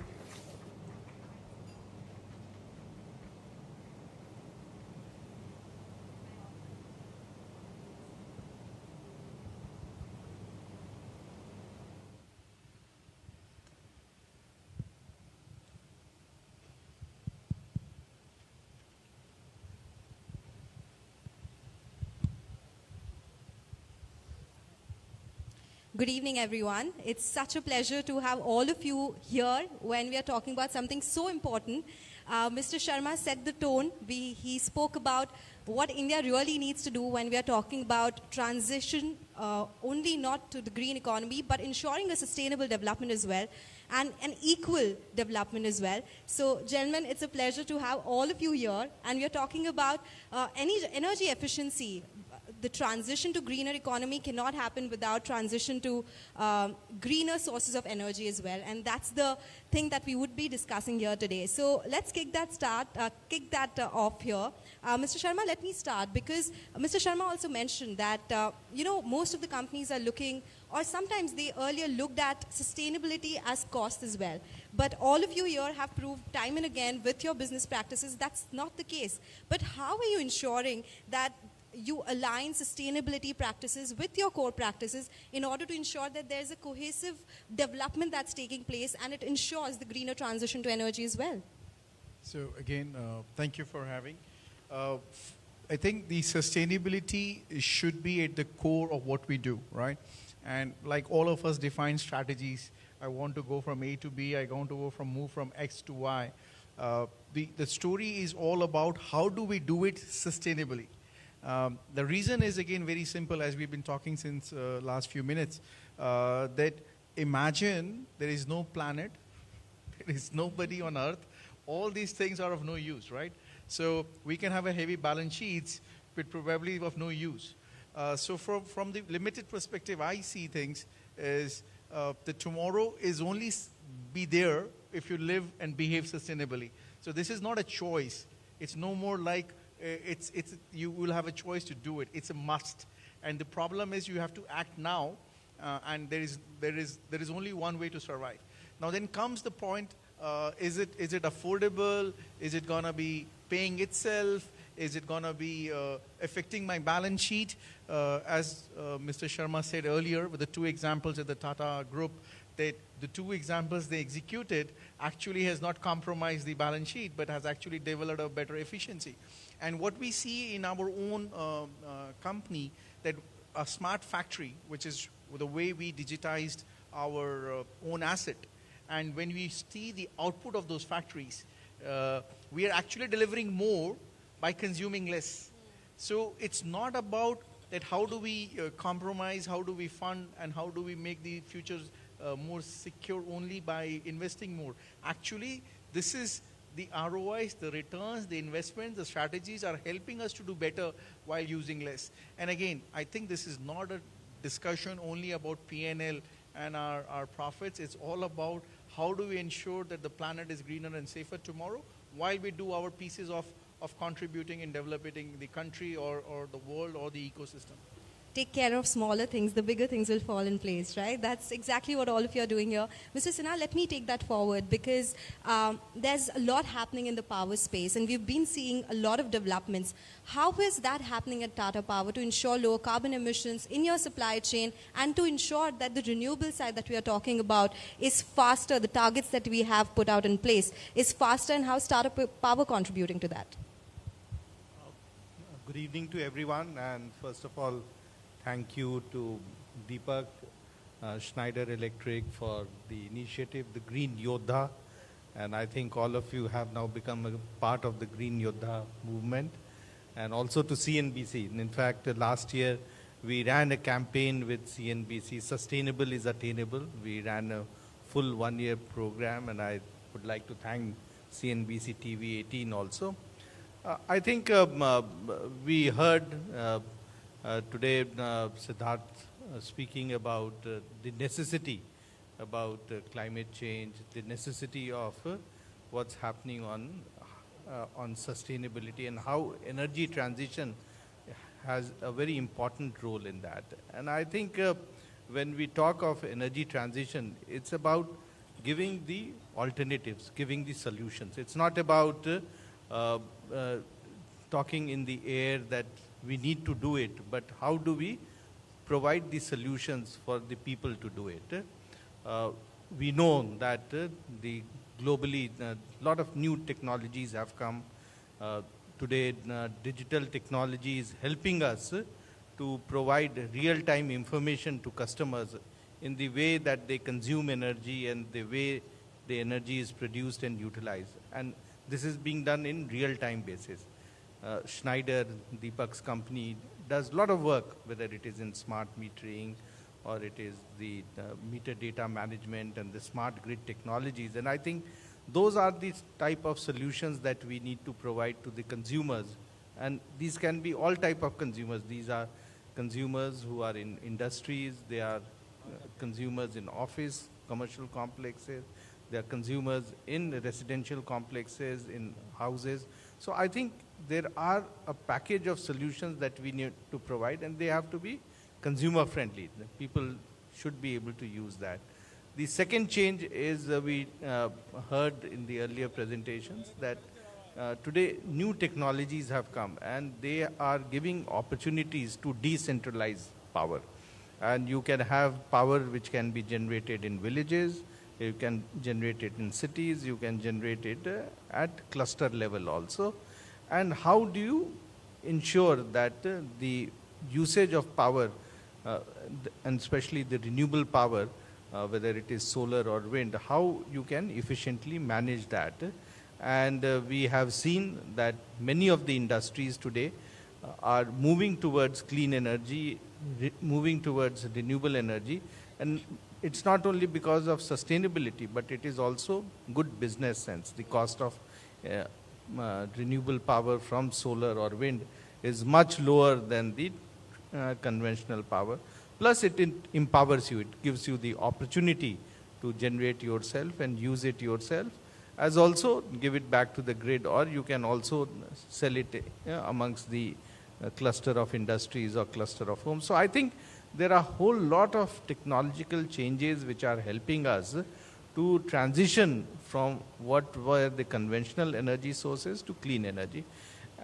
Good evening, everyone. It's such a pleasure to have all of you here when we are talking about something so important. Mr. Sharma set the tone. He spoke about what India really needs to do when we are talking about transition, only not to the green economy, but ensuring a sustainable development as well, and an equal development as well. So, gentlemen, it's a pleasure to have all of you here, and we are talking about energy efficiency. The transition to greener economy cannot happen without transition to greener sources of energy as well, and that's the thing that we would be discussing here today. So let's kick that off here. Mr. Sharma, let me start because Mr. Sharma also mentioned that most of the companies are looking, or sometimes they earlier looked at sustainability as cost as well. But all of you here have proved time and again with your business practices that's not the case. But how are you ensuring that you align sustainability practices with your core practices in order to ensure that there's a cohesive development that's taking place and it ensures the greener transition to energy as well? So again, thank you for having. I think the sustainability should be at the core of what we do, right? And like all of us define strategies, I want to go from A to B, I want to move from X to Y. The story is all about how do we do it sustainably. The reason is again very simple, as we've been talking since last few minutes, that imagine there is no planet, there is nobody on earth, all these things are of no use, right? So we can have a heavy balance sheets, but probably of no use. So from the limited perspective, I see things is the tomorrow is only be there if you live and behave sustainably. So this is not a choice. It's no more like you will have a choice to do it. It's a must. And the problem is you have to act now, and there is only one way to survive. Now then comes the point. Is it affordable? Is it gonna be paying itself? Is it gonna be affecting my balance sheet? As Mr. Sharma said earlier, with the two examples at the Tata Group, that the two examples they executed actually has not compromised the balance sheet, but has actually developed a better efficiency. And what we see in our own company, that a smart factory, which is the way we digitized our own asset, and when we see the output of those factories, we are actually delivering more by consuming less. So it's not about that how do we compromise, how do we fund, and how do we make the futures more secure only by investing more. Actually, this is the ROIs, the returns, the investments, the strategies are helping us to do better while using less. And again, I think this is not a discussion only about P&L and our profits. It's all about how do we ensure that the planet is greener and safer tomorrow while we do our pieces of contributing and developing the country or the world or the ecosystem. Take care of smaller things, the bigger things will fall in place, right? That's exactly what all of you are doing here. Mr. Sinha, let me take that forward because there's a lot happening in the power space and we've been seeing a lot of developments. How is that happening at Tata Power to ensure lower carbon emissions in your supply chain and to ensure that the renewable side that we are talking about is faster, the targets that we have put out in place is faster, and how is Tata Power contributing to that? Good evening to everyone, and first of all, thank you to Deepak, Schneider Electric for the initiative, the Green Yodha, and I think all of you have now become a part of the Green Yodha movement, and also to CNBC. In fact, last year we ran a campaign with CNBC, Sustainable is Attainable. We ran a full one-year program, and I would like to thank CNBC TV 18 also. I think we heard today Siddharth speaking about the necessity about climate change, the necessity of what's happening on sustainability and how energy transition has a very important role in that. And I think when we talk of energy transition, it's about giving the alternatives, giving the solutions. It's not about talking in the air that we need to do it, but how do we provide the solutions for the people to do it? We know that the globally a lot of new technologies have come. Today, digital technology is helping us to provide real-time information to customers in the way that they consume energy and the way the energy is produced and utilized. And this is being done in real-time basis. Schneider, Deepak's company, does a lot of work, whether it is in smart metering or it is the meter data management and the smart grid technologies. And I think those are the type of solutions that we need to provide to the consumers. And these can be all type of consumers. These are consumers who are in industries, they are consumers in office, commercial complexes, they are consumers in residential complexes, in houses. So I think there are a package of solutions that we need to provide, and they have to be consumer friendly. The people should be able to use that. The second change is we heard in the earlier presentations that today new technologies have come and they are giving opportunities to decentralize power. And you can have power which can be generated in villages, You can generate it in cities, you can generate it at cluster level also. And how do you ensure that the usage of power, and especially the renewable power, whether it is solar or wind, how you can efficiently manage that? And we have seen that many of the industries today are moving towards clean energy, moving towards renewable energy. And it's not only because of sustainability, but it is also good business sense. The cost of renewable power from solar or wind is much lower than the conventional power. Plus it empowers you, it gives you the opportunity to generate yourself and use it yourself, as also give it back to the grid, or you can also sell it amongst the cluster of industries or cluster of homes. So I think there are a whole lot of technological changes which are helping us to transition from what were the conventional energy sources to clean energy.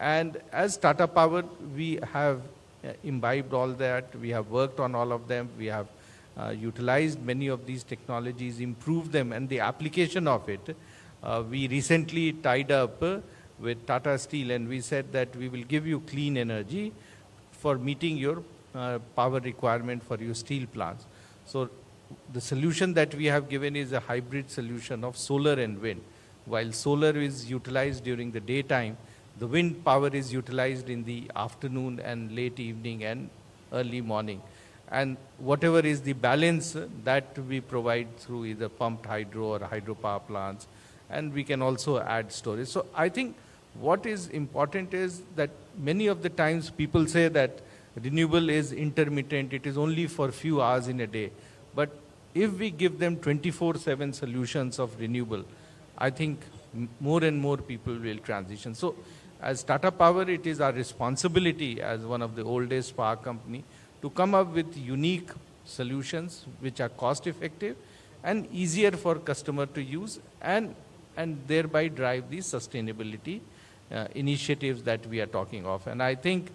And as Tata Power, we have imbibed all that, we have worked on all of them, we have utilized many of these technologies, improved them, and the application of it. We recently tied up with Tata Steel, and we said that we will give you clean energy for meeting your power requirement for your steel plants. So the solution that we have given is a hybrid solution of solar and wind. While solar is utilized during the daytime, the wind power is utilized in the afternoon and late evening and early morning. And whatever is the balance that we provide through either pumped hydro or hydropower plants, and we can also add storage. So I think what is important is that many of the times people say that renewable is intermittent, it is only for a few hours in a day. But if we give them 24/7 solutions of renewable, I think more and more people will transition. So as Tata Power, it is our responsibility as one of the oldest power company to come up with unique solutions which are cost effective and easier for customer to use, and thereby drive the sustainability initiatives that we are talking of. And I think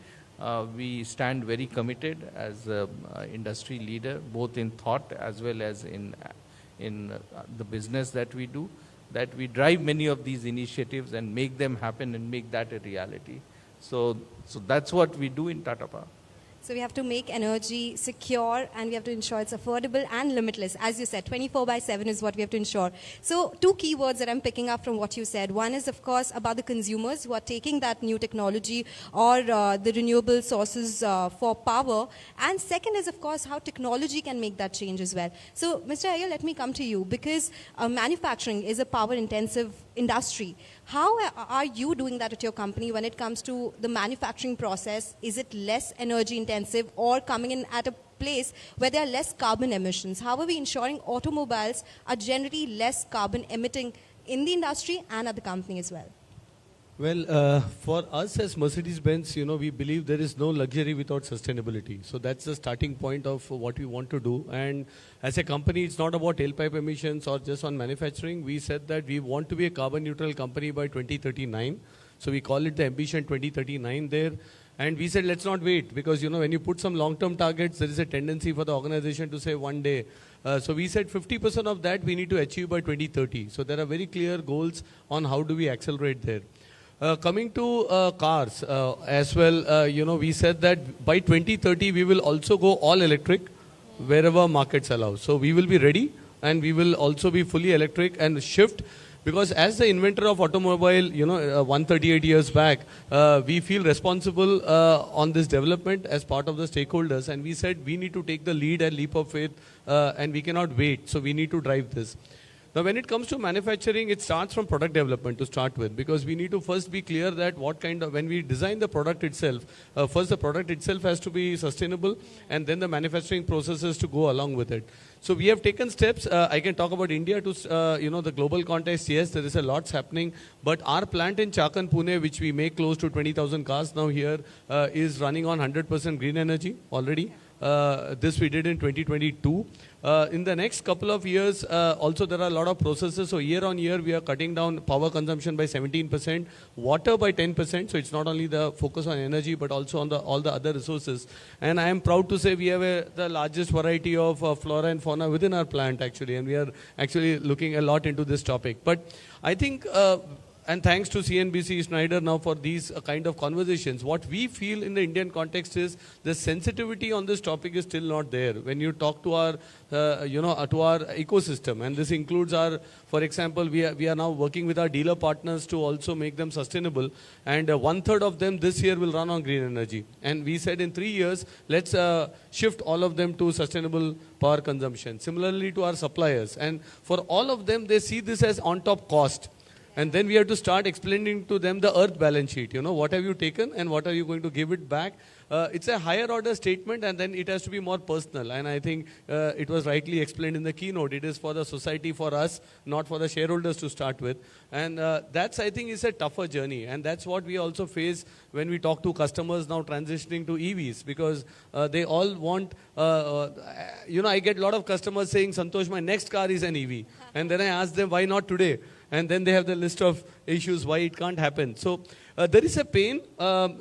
we stand very committed as an industry leader, both in thought as well as in the business that we do, that we drive many of these initiatives and make them happen and make that a reality. So that's what we do in Tata Power. So we have to make energy secure, and we have to ensure it's affordable and limitless. As you said, 24/7 is what we have to ensure. So two keywords that I'm picking up from what you said. One is, of course, about the consumers who are taking that new technology or the renewable sources for power. And second is, of course, how technology can make that change as well. So, Mr. Iyer, let me come to you, because manufacturing is a power-intensive industry. How are you doing that at your company when it comes to the manufacturing process? Is it less energy intensive or coming in at a place where there are less carbon emissions? How are we ensuring automobiles are generally less carbon emitting in the industry and at the company as well? Well, for us as Mercedes-Benz, we believe there is no luxury without sustainability. So that's the starting point of what we want to do. And as a company, it's not about tailpipe emissions or just on manufacturing. We said that we want to be a carbon neutral company by 2039. So we call it the Ambition 2039 there. And we said, let's not wait, because, when you put some long-term targets, there is a tendency for the organization to say one day. So we said 50% of that we need to achieve by 2030. So there are very clear goals on how do we accelerate there. Coming to cars as well, we said that by 2030 we will also go all electric wherever markets allow. So we will be ready, and we will also be fully electric and shift, because as the inventor of automobile, 138 years back, we feel responsible on this development as part of the stakeholders, and we said we need to take the lead and leap of faith, and we cannot wait. So we need to drive this. Now, when it comes to manufacturing, it starts from product development to start with, because we need to first be clear that when we design the product itself, first the product itself has to be sustainable, and then the manufacturing processes to go along with it. So we have taken steps. I can talk about India to, the global context. Yes, there is a lot happening, but our plant in Chakan, Pune, which we make close to 20,000 cars now here, is running on 100% green energy already. This we did in 2022. In the next couple of years, also there are a lot of processes. So year on year, we are cutting down power consumption by 17%, water by 10%. So it's not only the focus on energy, but also on all the other resources. And I am proud to say we have the largest variety of flora and fauna within our plant, actually. And we are actually looking a lot into this topic. But I think, and thanks to CNBC, Schneider now for these kind of conversations, what we feel in the Indian context is the sensitivity on this topic is still not there. When you talk to our, to our ecosystem, and this includes our, for example, we are now working with our dealer partners to also make them sustainable, and 1/3 of them this year will run on green energy. And we said in 3 years, let's shift all of them to sustainable power consumption. Similarly to our suppliers, and for all of them, they see this as on top cost. And then we have to start explaining to them the earth balance sheet. What have you taken and what are you going to give it back? It's a higher order statement, and then it has to be more personal. And I think it was rightly explained in the keynote. It is for the society, for us, not for the shareholders to start with. And that's, I think, is a tougher journey. And that's what we also face when we talk to customers now transitioning to EVs, because they all want, I get a lot of customers saying, Santosh, my next car is an EV. And then I ask them, why not today? And then they have the list of issues why it can't happen. So there is a pain,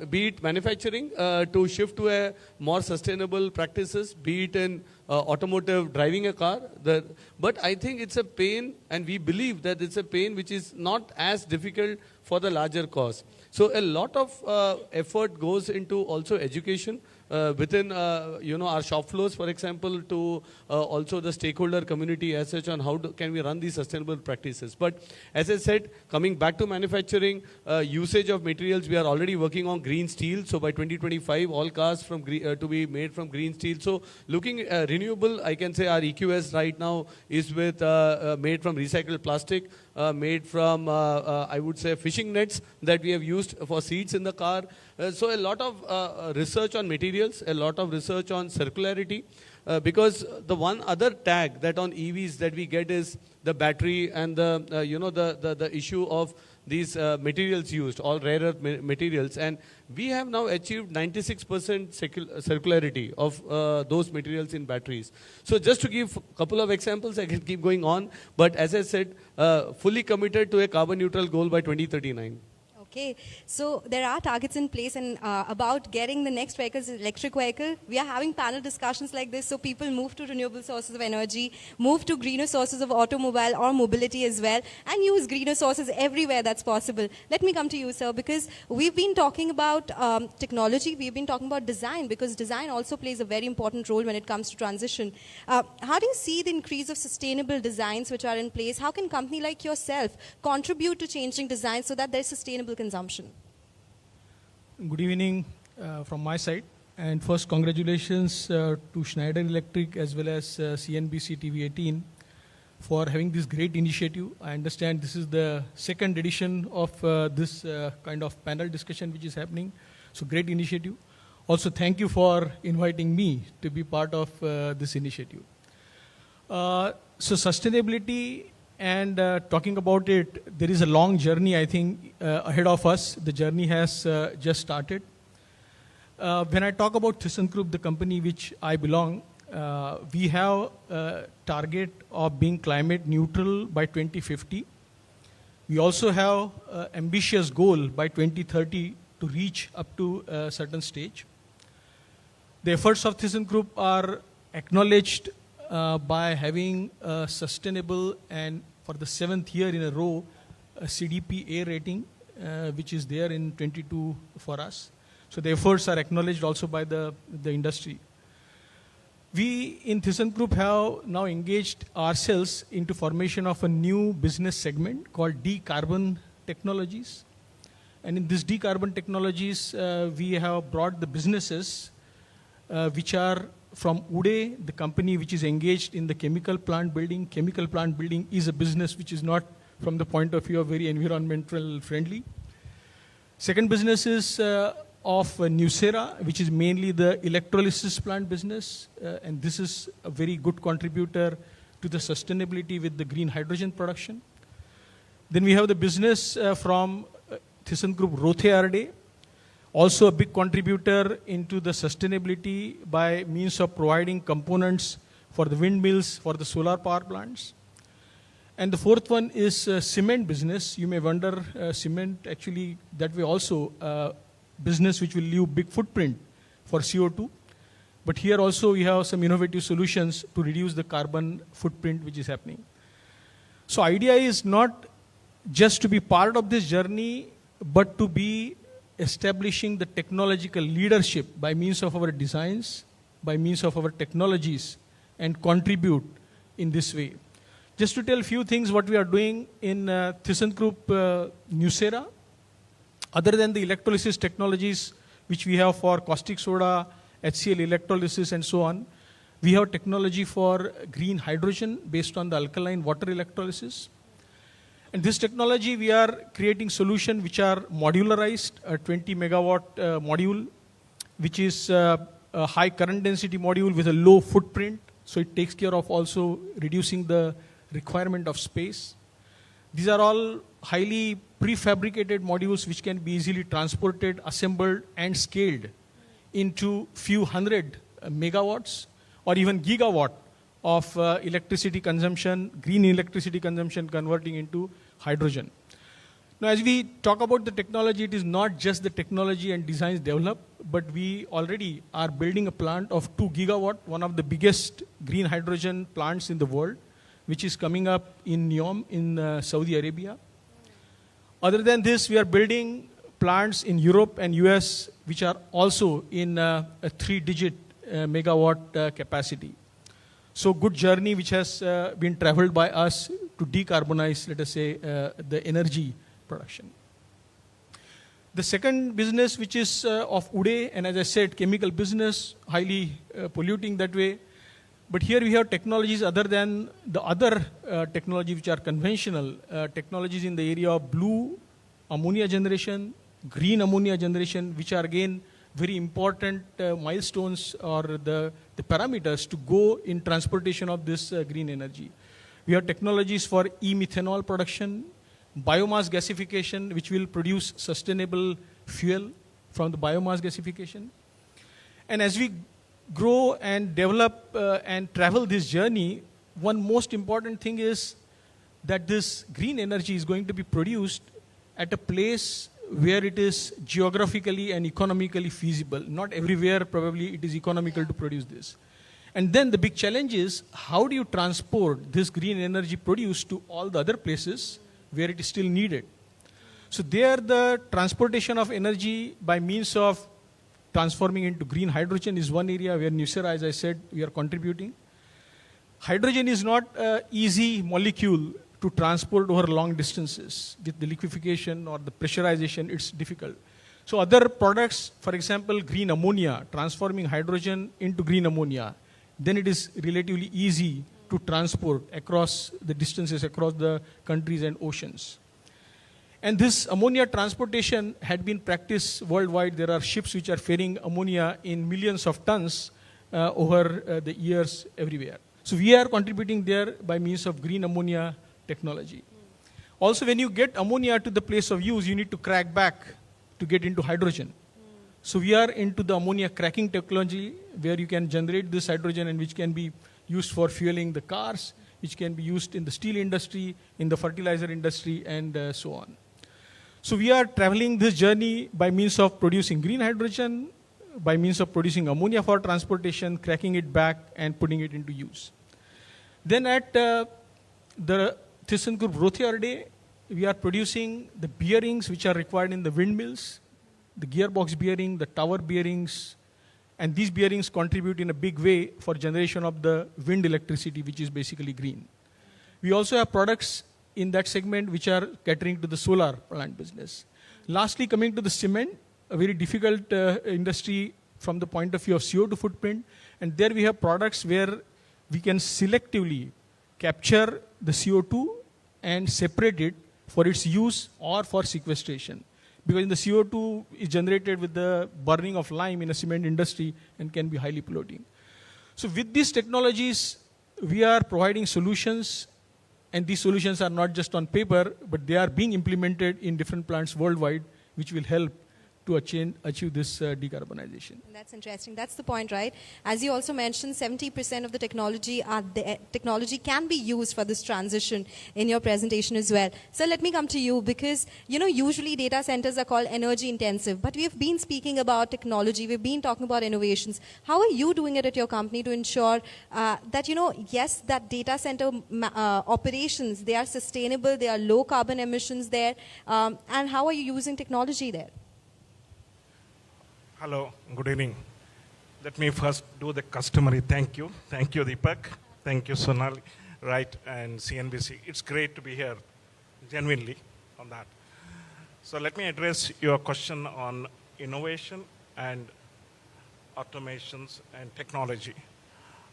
be it manufacturing, to shift to a more sustainable practices, be it in automotive, driving a car. But I think it's a pain, and we believe that it's a pain which is not as difficult for the larger cause. So a lot of effort goes into also education within our shop floors, for example, to also the stakeholder community as such on how can we run these sustainable practices. But as I said, coming back to manufacturing, usage of materials, we are already working on green steel. So by 2025, all cars from to be made from green steel. So looking renewable, I can say our EQS right now is with made from recycled plastic, made from, I would say, fishing nets that we have used for seats in the car. So a lot of research on materials, a lot of research on circularity, because the one other tag that on EVs that we get is the battery and the issue of these materials used, all rare earth materials. And we have now achieved 96% circularity of those materials in batteries. So just to give a couple of examples, I can keep going on. But as I said, fully committed to a carbon neutral goal by 2039. Okay, so there are targets in place, and about getting the next vehicle, electric vehicle, we are having panel discussions like this, so people move to renewable sources of energy, move to greener sources of automobile or mobility as well, and use greener sources everywhere that's possible. Let me come to you, sir, because we've been talking about technology, we've been talking about design, because design also plays a very important role when it comes to transition. How do you see the increase of sustainable designs which are in place? How can a company like yourself contribute to changing design so that there's sustainable consumption? Good evening from my side, and first congratulations to Schneider Electric as well as CNBC TV18 for having this great initiative. I understand this is the second edition of this kind of panel discussion which is happening, so great initiative. Also thank you for inviting me to be part of this initiative. So sustainability, and talking about it, there is a long journey, I think, ahead of us. The journey has just started. When I talk about ThyssenKrupp, the company which I belong, we have a target of being climate neutral by 2050. We also have an ambitious goal by 2030 to reach up to a certain stage. The efforts of ThyssenKrupp are acknowledged by having a sustainable, and for the 7th year in a row, a CDP A rating, which is there in 22 for us. So the efforts are acknowledged also by the industry. We in ThyssenKrupp have now engaged ourselves into formation of a new business segment called decarbon technologies. And in this decarbon technologies, we have brought the businesses which are from Ude, the company which is engaged in the chemical plant building. Chemical plant building is a business which is not, from the point of view of very environmental friendly. Second business is of Nucera, which is mainly the electrolysis plant business. And this is a very good contributor to the sustainability with the green hydrogen production. Then we have the business from ThyssenKrupp Rothe RD. also a big contributor into the sustainability by means of providing components for the windmills, for the solar power plants. And the fourth one is cement business. You may wonder, cement actually that way also business which will leave big footprint for CO2. But here also we have some innovative solutions to reduce the carbon footprint which is happening. So idea is not just to be part of this journey, but to be establishing the technological leadership by means of our designs, by means of our technologies, and contribute in this way. Just to tell a few things what we are doing in ThyssenKrupp Nucera, other than the electrolysis technologies which we have for caustic soda, HCl electrolysis and so on, we have technology for green hydrogen based on the alkaline water electrolysis. And this technology we are creating solutions which are modularized, a 20 megawatt module, which is a high current density module with a low footprint. So it takes care of also reducing the requirement of space. These are all highly prefabricated modules which can be easily transported, assembled and scaled into few hundred megawatts or even gigawatt of electricity consumption, green electricity consumption converting into hydrogen. Now as we talk about the technology, it is not just the technology and designs developed, but we already are building a plant of 2 gigawatt, one of the biggest green hydrogen plants in the world, which is coming up in NEOM in Saudi Arabia. Other than this, we are building plants in Europe and US, which are also in a 3-digit megawatt capacity. So good journey which has been traveled by us to decarbonize, let us say, the energy production. The second business which is of Ude, and as I said, chemical business, highly polluting that way. But here we have technologies other than the other technology which are conventional, technologies in the area of blue ammonia generation, green ammonia generation, which are again very important milestones or the parameters to go in transportation of this green energy. We have technologies for e-methanol production, biomass gasification, which will produce sustainable fuel from the biomass gasification. And as we grow and develop and travel this journey, one most important thing is that this green energy is going to be produced at a place where it is geographically and economically feasible. Not everywhere probably it is economical to produce this. And then the big challenge is, how do you transport this green energy produced to all the other places where it is still needed? So there the transportation of energy by means of transforming into green hydrogen is one area where Nucera, as I said, we are contributing. Hydrogen is not an easy molecule to transport over long distances. With the liquefaction or the pressurization, it's difficult. So other products, for example, green ammonia, transforming hydrogen into green ammonia, then it is relatively easy to transport across the distances, across the countries and oceans. And this ammonia transportation had been practiced worldwide. There are ships which are ferrying ammonia in millions of tons over the years everywhere. So we are contributing there by means of green ammonia technology. Also, when you get ammonia to the place of use, you need to crack back to get into hydrogen. So we are into the ammonia cracking technology where you can generate this hydrogen and which can be used for fueling the cars, which can be used in the steel industry, in the fertilizer industry, and so on. So we are traveling this journey by means of producing green hydrogen, by means of producing ammonia for transportation, cracking it back, and putting it into use. Then at the ThyssenKrupp Rothjärde, we are producing the bearings which are required in the windmills, the gearbox bearing, the tower bearings, and these bearings contribute in a big way for generation of the wind electricity, which is basically green. We also have products in that segment which are catering to the solar plant business. Lastly, coming to the cement, a very difficult industry from the point of view of CO2 footprint, and there we have products where we can selectively capture the CO2 and separate it for its use or for sequestration. Because the CO2 is generated with the burning of lime in a cement industry and can be highly polluting. So with these technologies, we are providing solutions, and these solutions are not just on paper, but they are being implemented in different plants worldwide, which will help to achieve this decarbonization. That's interesting. That's the point, right? As you also mentioned, 70% of the technology can be used for this transition in your presentation as well. So let me come to you because, usually data centers are called energy intensive, but we've been speaking about technology. We've been talking about innovations. How are you doing it at your company to ensure that, yes, that data center operations, they are sustainable, they are low carbon emissions there, and how are you using technology there? Hello, good evening. Let me first do the customary thank you. Thank you, Deepak. Thank you, Sonali, right, and CNBC. It's great to be here, genuinely, on that. So let me address your question on innovation and automations and technology.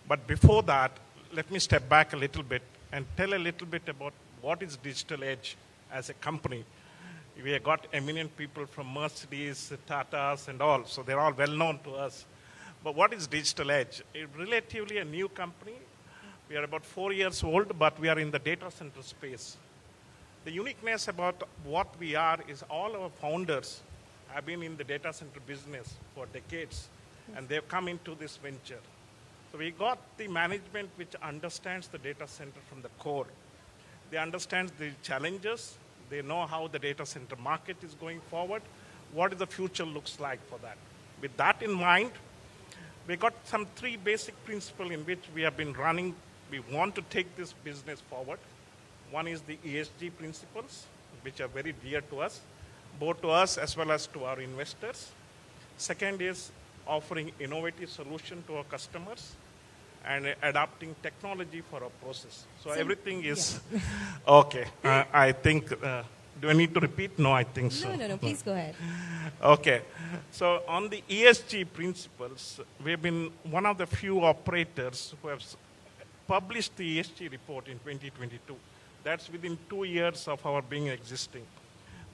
But before that, let me step back a little bit and tell a little bit about what is Digital Edge as a company. We have got eminent people from Mercedes, Tatas, and all, so they're all well known to us. But what is Digital Edge? It's relatively a new company. We are about 4 years old, but we are in the data center space. The uniqueness about what we are is all our founders have been in the data center business for decades, and they've come into this venture. So we got the management which understands the data center from the core. They understand the challenges. They know how the data center market is going forward, what the future looks like for that. With that in mind, we got some 3 basic principles in which we have been running. We want to take this business forward. One is the ESG principles, which are very dear to us, both to us as well as to our investors. Second is offering innovative solution to our customers and adapting technology for our process. So everything is okay. I think, do I need to repeat? No, I think so. No, please go ahead. Okay. So on the ESG principles, we've been one of the few operators who have published the ESG report in 2022. That's within 2 years of our being existing.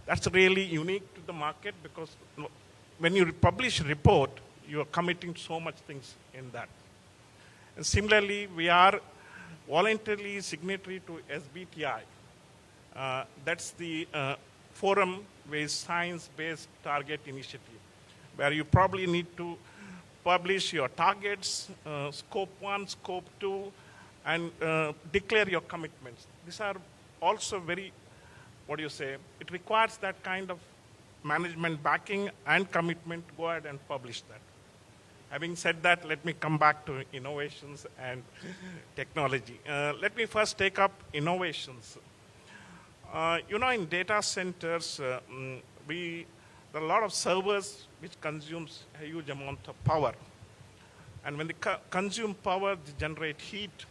That's really unique to the market because when you publish a report, you are committing so much things in that. And similarly, we are voluntarily signatory to SBTI. That's the forum-based science-based target initiative, where you probably need to publish your targets, scope 1, scope 2, and declare your commitments. These are also very, it requires that kind of management backing and commitment to go ahead and publish that. Having said that, let me come back to innovations and technology. Let me first take up innovations. In data centers, there are a lot of servers which consumes a huge amount of power. And when they consume power, they generate heat.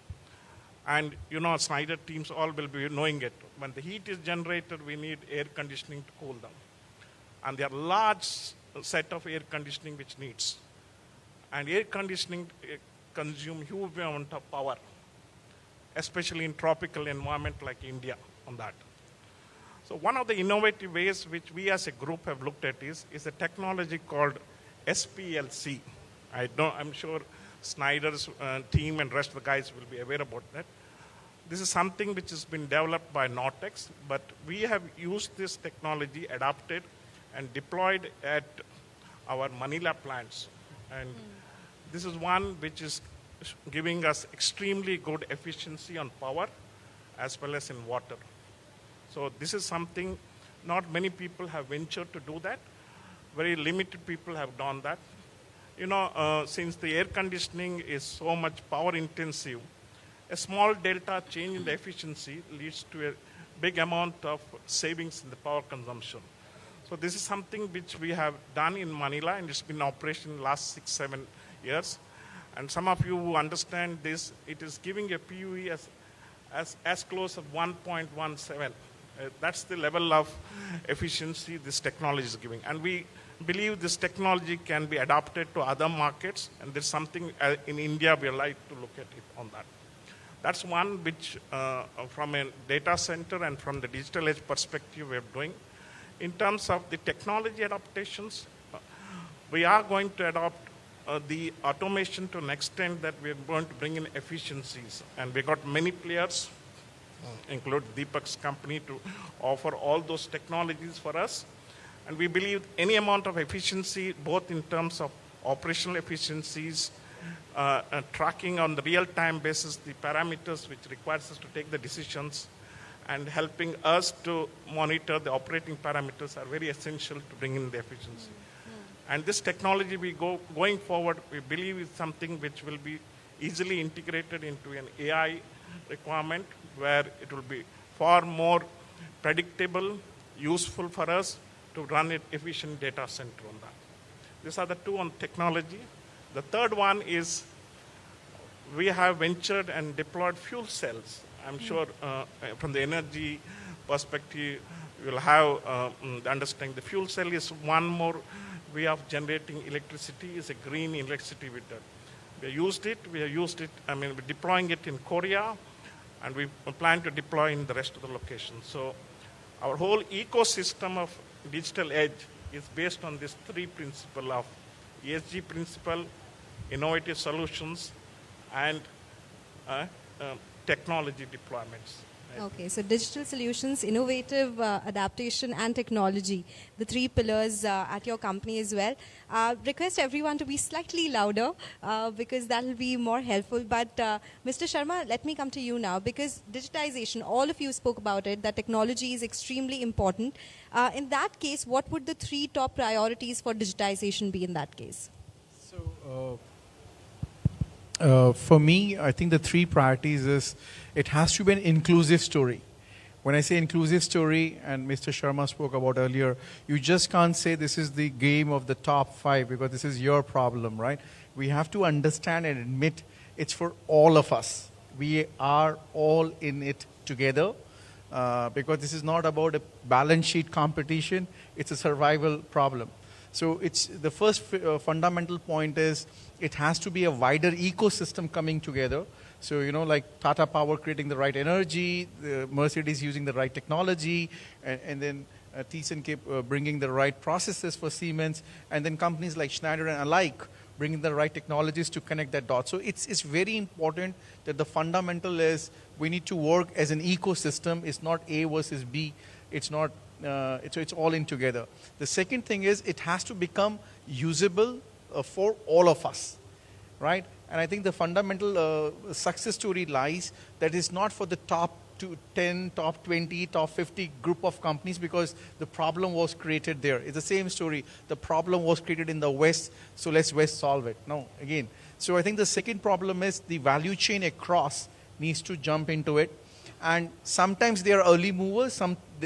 And Schneider teams all will be knowing it. When the heat is generated, we need air conditioning to cool them. And there are large set of air conditioning which needs. And air conditioning consume huge amount of power, especially in tropical environment like India on that. So one of the innovative ways which we as a group have looked at is a technology called SPLC. I'm sure Schneider's team and rest of the guys will be aware about that. This is something which has been developed by Nortex, but we have used this technology, adapted, and deployed at our Manila plants. And this is one which is giving us extremely good efficiency on power as well as in water. So this is something not many people have ventured to do that. Very limited people have done that. Since the air conditioning is so much power intensive, a small delta change in the efficiency leads to a big amount of savings in the power consumption. So this is something which we have done in Manila, and it's been in operation in the last 6-7 years. And some of you who understand this, it is giving a PUE as close as 1.17. That's the level of efficiency this technology is giving. And we believe this technology can be adapted to other markets, and there's something in India we like to look at it on that. That's one which, from a data center and from the digital edge perspective, we're doing. In terms of the technology adaptations, we are going to adopt the automation to an extent that we're going to bring in efficiencies. And we got many players, include Deepak's company, to offer all those technologies for us. And we believe any amount of efficiency, both in terms of operational efficiencies, tracking on the real-time basis the parameters which requires us to take the decisions, and helping us to monitor the operating parameters are very essential to bring in the efficiency. And this technology going forward, we believe is something which will be easily integrated into an AI requirement where it will be far more predictable, useful for us to run an efficient data center on that. These are the two on technology. The third one is we have ventured and deployed fuel cells. I'm sure from the energy perspective, you will have the understanding. The fuel cell is one more way of generating electricity, is a green electricity with that. We have used it, we're deploying it in Korea, and we plan to deploy in the rest of the locations. So our whole ecosystem of digital edge is based on these three principles of ESG principle, innovative solutions, and technology deployments. Okay, so digital solutions, innovative adaptation, and technology, the three pillars at your company as well. Request everyone to be slightly louder because that will be more helpful. But Mr. Sharma, let me come to you now because digitization, all of you spoke about it, that technology is extremely important. In that case, what would the three top priorities for digitization be in that case? So, for me, I think the three priorities is it has to be an inclusive story. When I say inclusive story, and Mr. Sharma spoke about earlier, you just can't say this is the game of the top 5 because this is your problem, right? We have to understand and admit it's for all of us. We are all in it together because this is not about a balance sheet competition, it's a survival problem. So it's the first fundamental point is it has to be a wider ecosystem coming together. So, like Tata Power creating the right energy, Mercedes using the right technology, and then ThyssenKrupp bringing the right processes for Siemens, and then companies like Schneider and alike bringing the right technologies to connect that dot. So it's very important that the fundamental is we need to work as an ecosystem. It's not A versus B. It's not. It's all in together. The second thing is it has to become usable for all of us, right? And I think the fundamental success story lies that it's not for the top 10, top 20, top 50 group of companies because the problem was created there. It's the same story. The problem was created in the West, so let's West solve it. No, again. So I think the second problem is the value chain across needs to jump into it. And sometimes they are early movers,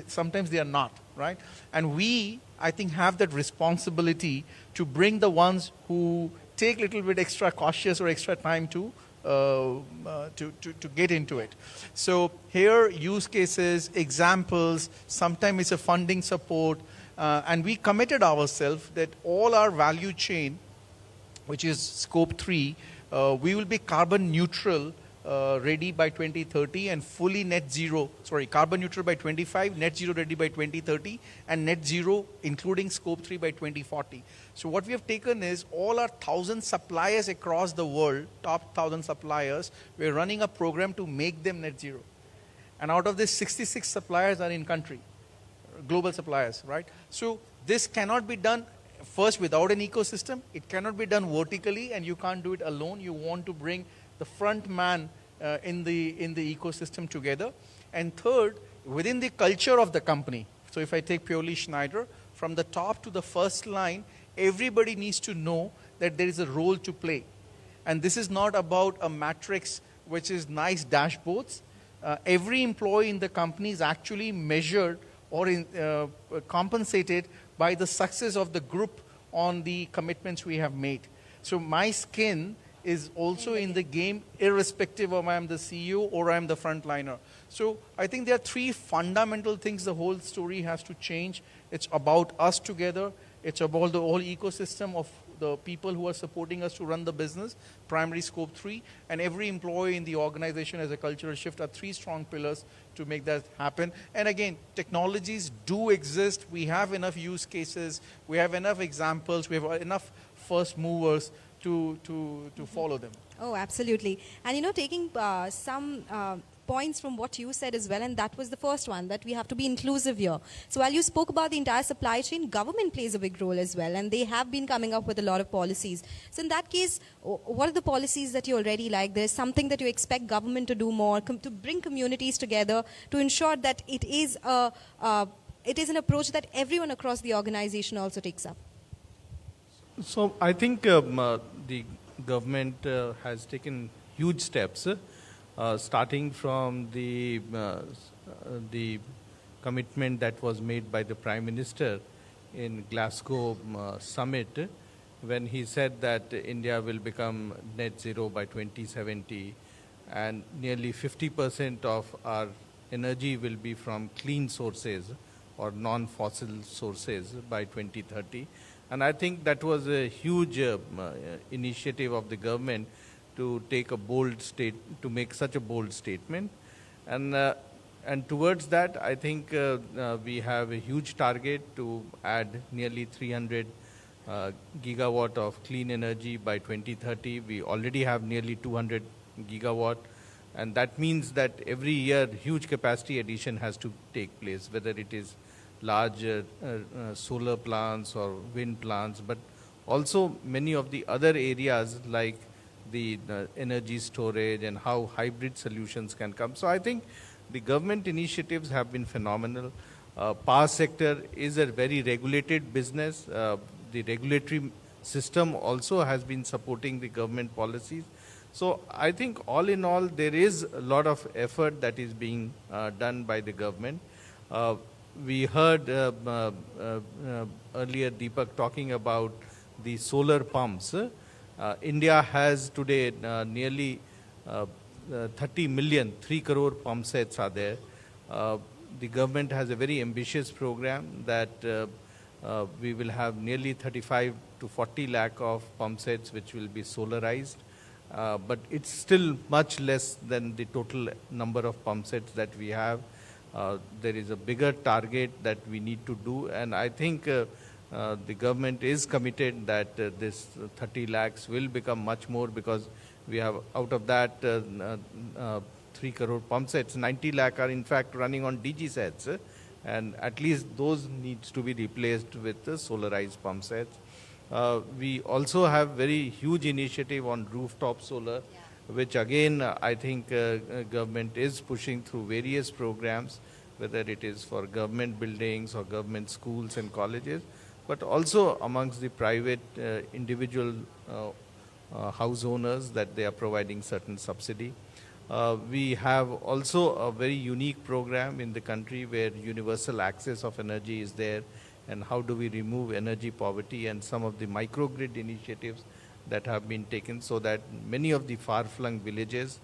sometimes they are not, right? And we, I think, have that responsibility to bring the ones who take a little bit extra cautious or extra time to get into it. So here, use cases, examples, sometimes it's a funding support, and we committed ourselves that all our value chain, which is scope 3, we will be carbon neutral ready by 2030 and fully carbon neutral by 25, net zero ready by 2030, and net zero including scope 3 by 2040. So what we have taken is all our 1,000 suppliers across the world, top 1,000 suppliers, we're running a program to make them net zero. And out of this, 66 suppliers are in country, global suppliers, right? So this cannot be done first without an ecosystem. It cannot be done vertically, and you can't do it alone. You want to bring the front man in the ecosystem together. And third, within the culture of the company. So if I take purely Schneider, from the top to the first line, everybody needs to know that there is a role to play. And this is not about a matrix which is nice dashboards. Every employee in the company is actually measured or compensated by the success of the group on the commitments we have made. So my skin is also in the game, irrespective of I'm the CEO or I'm the frontliner. So I think there are three fundamental things the whole story has to change. It's about us together. It's about the whole ecosystem of the people who are supporting us to run the business, primary scope 3, and every employee in the organization as a cultural shift are three strong pillars to make that happen. And again, technologies do exist. We have enough use cases. We have enough examples. We have enough first movers to follow them. Oh, absolutely. And taking some points from what you said as well, and that was the first one, that we have to be inclusive here. So while you spoke about the entire supply chain, government plays a big role as well, and they have been coming up with a lot of policies. So in that case, what are the policies that you already like? There's something that you expect government to do more, to bring communities together, to ensure that it is an approach that everyone across the organization also takes up. So I think the government has taken huge steps, starting from the commitment that was made by the Prime Minister in Glasgow summit, when he said that India will become net zero by 2070, and nearly 50% of our energy will be from clean sources or non-fossil sources by 2030. And I think that was a huge initiative of the government to take a to make such a bold statement. And towards that, I think we have a huge target to add nearly 300 gigawatt of clean energy by 2030. We already have nearly 200 gigawatt. And that means that every year huge capacity addition has to take place, whether it is large solar plants or wind plants, but also many of the other areas like the energy storage and how hybrid solutions can come. So I think the government initiatives have been phenomenal. Power sector is a very regulated business. The regulatory system also has been supporting the government policies. So I think all in all, there is a lot of effort that is being done by the government. We heard earlier Deepak talking about the solar pumps. India has today nearly 30 million, 3 crore pump sets are there. The government has a very ambitious program that we will have nearly 35 to 40 lakh of pump sets which will be solarized. But it's still much less than the total number of pump sets that we have. There is a bigger target that we need to do, and I think the government is committed that this 30 lakhs will become much more, because we have out of that 3 crore pump sets, 90 lakh are in fact running on DG sets, and at least those needs to be replaced with solarized pump sets. We also have very huge initiative on rooftop solar, which again I think government is pushing through various programs, whether it is for government buildings or government schools and colleges, but also amongst the private individual house owners, that they are providing certain subsidy. We have also a very unique program in the country where universal access of energy is there, and how do we remove energy poverty, and some of the microgrid initiatives that have been taken, so that many of the far-flung villages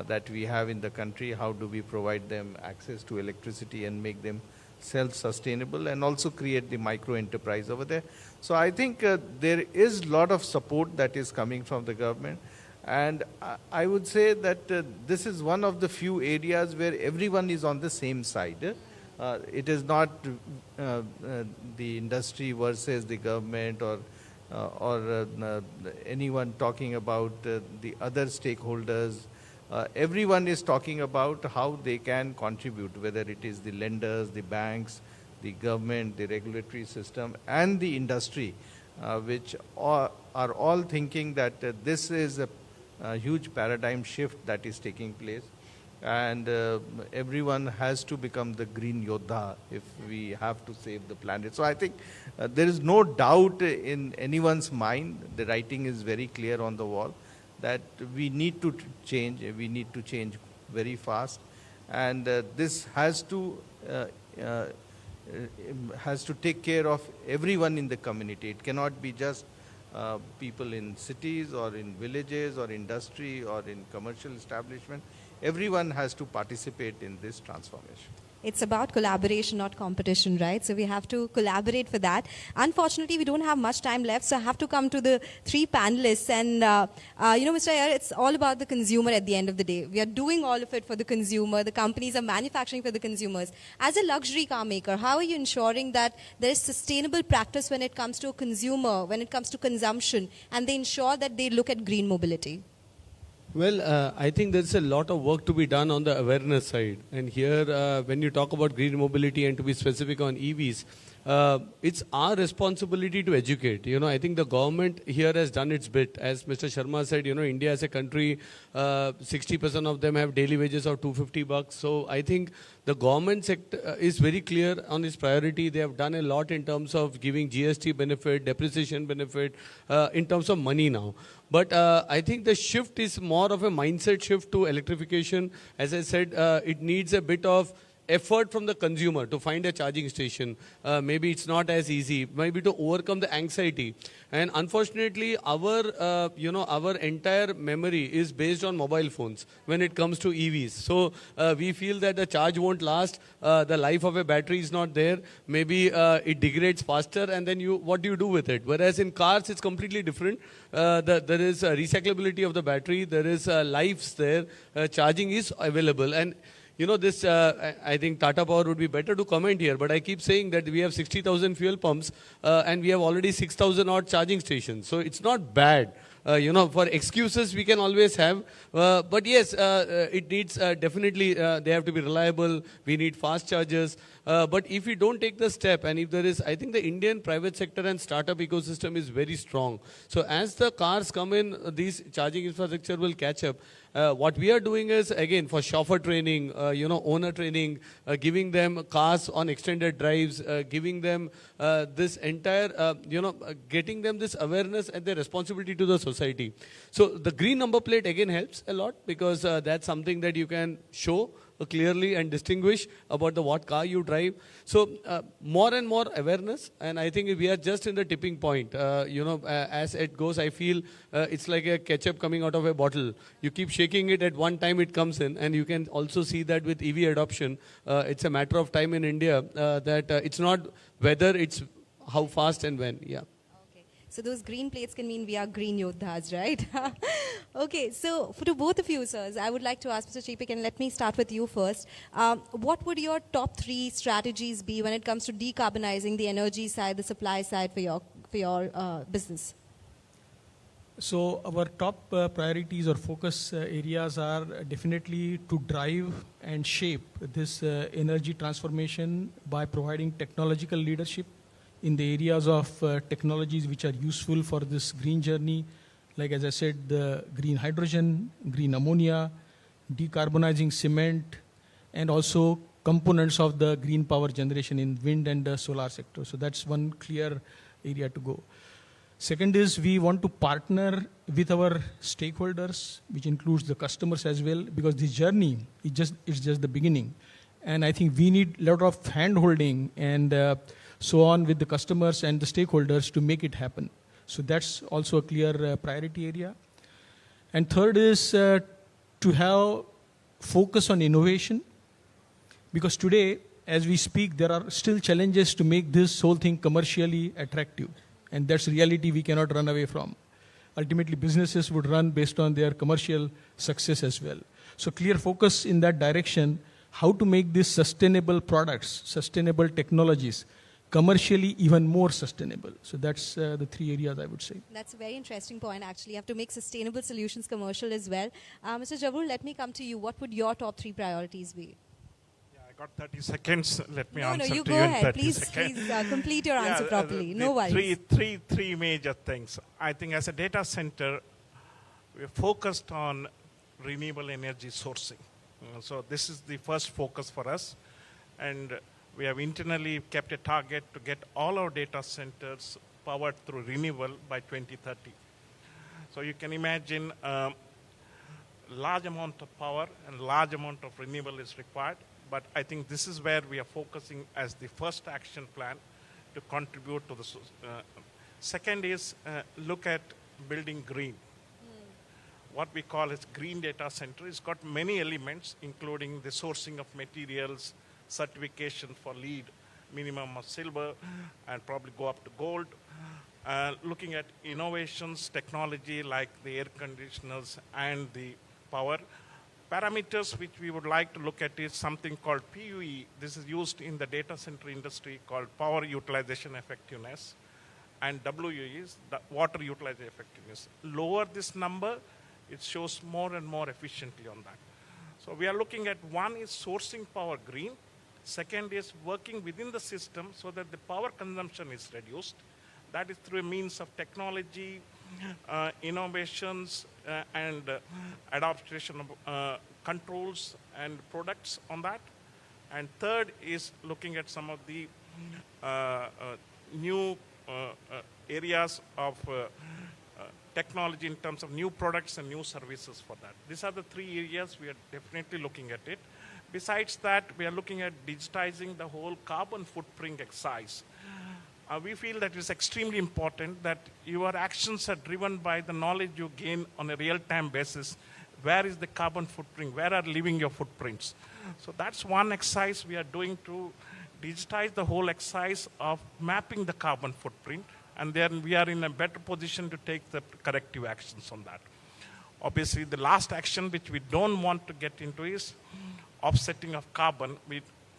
that we have in the country, how do we provide them access to electricity and make them self-sustainable, and also create the micro-enterprise over there. So I think there is a lot of support that is coming from the government, and I would say that this is one of the few areas where everyone is on the same side. It is not the industry versus the government, or anyone talking about the other stakeholders. Everyone is talking about how they can contribute, whether it is the lenders, the banks, the government, the regulatory system, and the industry, which are all thinking that this is a huge paradigm shift that is taking place. And everyone has to become the green Yodha if we have to save the planet. So I think there is no doubt in anyone's mind, the writing is very clear on the wall, that we need to change, very fast. And this has to take care of everyone in the community. It cannot be just people in cities or in villages or industry or in commercial establishment. Everyone has to participate in this transformation. It's about collaboration, not competition, right? So we have to collaborate for that. Unfortunately, we don't have much time left, so I have to come to the three panelists. And, Mr. Iyer, it's all about the consumer at the end of the day. We are doing all of it for the consumer. The companies are manufacturing for the consumers. As a luxury car maker, how are you ensuring that there is sustainable practice when it comes to a consumer, when it comes to consumption, and they ensure that they look at green mobility? Well, I think there's a lot of work to be done on the awareness side. And here, when you talk about green mobility and to be specific on EVs, it's our responsibility to educate. I think the government here has done its bit. As Mr. Sharma said, India as a country, 60% of them have daily wages of $250. So I think the government sector is very clear on its priority. They have done a lot in terms of giving GST benefit, depreciation benefit, in terms of money now. But I think the shift is more of a mindset shift to electrification. As I said, it needs a bit of effort from the consumer to find a charging station. Maybe it's not as easy. Maybe to overcome the anxiety. And unfortunately, our entire memory is based on mobile phones when it comes to EVs. So we feel that the charge won't last. The life of a battery is not there. Maybe it degrades faster, and then what do you do with it? Whereas in cars, it's completely different. There is recyclability of the battery. There is lives there. Charging is available. And this, I think Tata Power would be better to comment here, but I keep saying that we have 60,000 fuel pumps and we have already 6,000 odd charging stations. So it's not bad. For excuses we can always have. But yes, it needs definitely, they have to be reliable. We need fast chargers. But if we don't take the step, and if there is, I think the Indian private sector and startup ecosystem is very strong. So as the cars come in, these charging infrastructure will catch up. What we are doing is, again, for chauffeur training, owner training, giving them cars on extended drives, giving them this entire, getting them this awareness and their responsibility to the society. So the green number plate again helps a lot, because that's something that you can show clearly and distinguish about what car you drive. So more and more awareness, and I think we are just in the tipping point. As it goes, I feel it's like a ketchup coming out of a bottle. You keep shaking it, at one time it comes in, and you can also see that with EV adoption, it's a matter of time in India, that it's not whether, it's how fast and when. Yeah. So those green plates can mean we are green Yodhas, right? Okay, so to both of you, sirs, I would like to ask Mr. Chepik, and let me start with you first. What would your top 3 strategies be when it comes to decarbonizing the energy side, the supply side for your business? So our top priorities or focus areas are definitely to drive and shape this energy transformation by providing technological leadership in the areas of technologies which are useful for this green journey, like as I said, the green hydrogen, green ammonia, decarbonizing cement, and also components of the green power generation in wind and the solar sector. So that's one clear area to go. Second is we want to partner with our stakeholders, which includes the customers as well, because this journey is just the beginning. And I think we need a lot of hand-holding and so on with the customers and the stakeholders to make it happen. So that's also a clear priority area. And third is to have focus on innovation, because today, as we speak, there are still challenges to make this whole thing commercially attractive. And that's reality we cannot run away from. Ultimately, businesses would run based on their commercial success as well. So clear focus in that direction, how to make these sustainable products, sustainable technologies, commercially even more sustainable. So that's the 3 areas I would say. That's a very interesting point, actually. You have to make sustainable solutions commercial as well. Mr. Jabrul, let me come to you. What would your top 3 priorities be? Yeah, I got 30 seconds. Let me answer you to go you ahead. in 30 Please, seconds. please complete your answer properly. No worries. Three major things. I think as a data center, we're focused on renewable energy sourcing. So this is the first focus for us. And we have internally kept a target to get all our data centers powered through renewable by 2030. So you can imagine large amount of power and large amount of renewable is required. But I think this is where we are focusing as the first action plan to contribute to the. Second is look at building green. What we call as green data center. It's got many elements, including the sourcing of materials, certification for LEED, minimum of silver, and probably go up to gold. Looking at innovations, technology like the air conditioners and the power. Parameters which we would like to look at is something called PUE. This is used in the data center industry called power utilization effectiveness. And WUE is the water utilization effectiveness. Lower this number, it shows more and more efficiently on that. So we are looking at, one is sourcing power green. Second is working within the system so that the power consumption is reduced. That is through a means of technology, innovations, and adaptation of controls and products on that. And third is looking at some of the new areas of technology in terms of new products and new services for that. These are the three areas we are definitely looking at it. Besides that, we are looking at digitizing the whole carbon footprint exercise. We feel that it's extremely important that your actions are driven by the knowledge you gain on a real-time basis. Where is the carbon footprint? Where are living your footprints? So that's one exercise we are doing to digitize the whole exercise of mapping the carbon footprint, and then we are in a better position to take the corrective actions on that. Obviously, the last action which we don't want to get into is offsetting of carbon.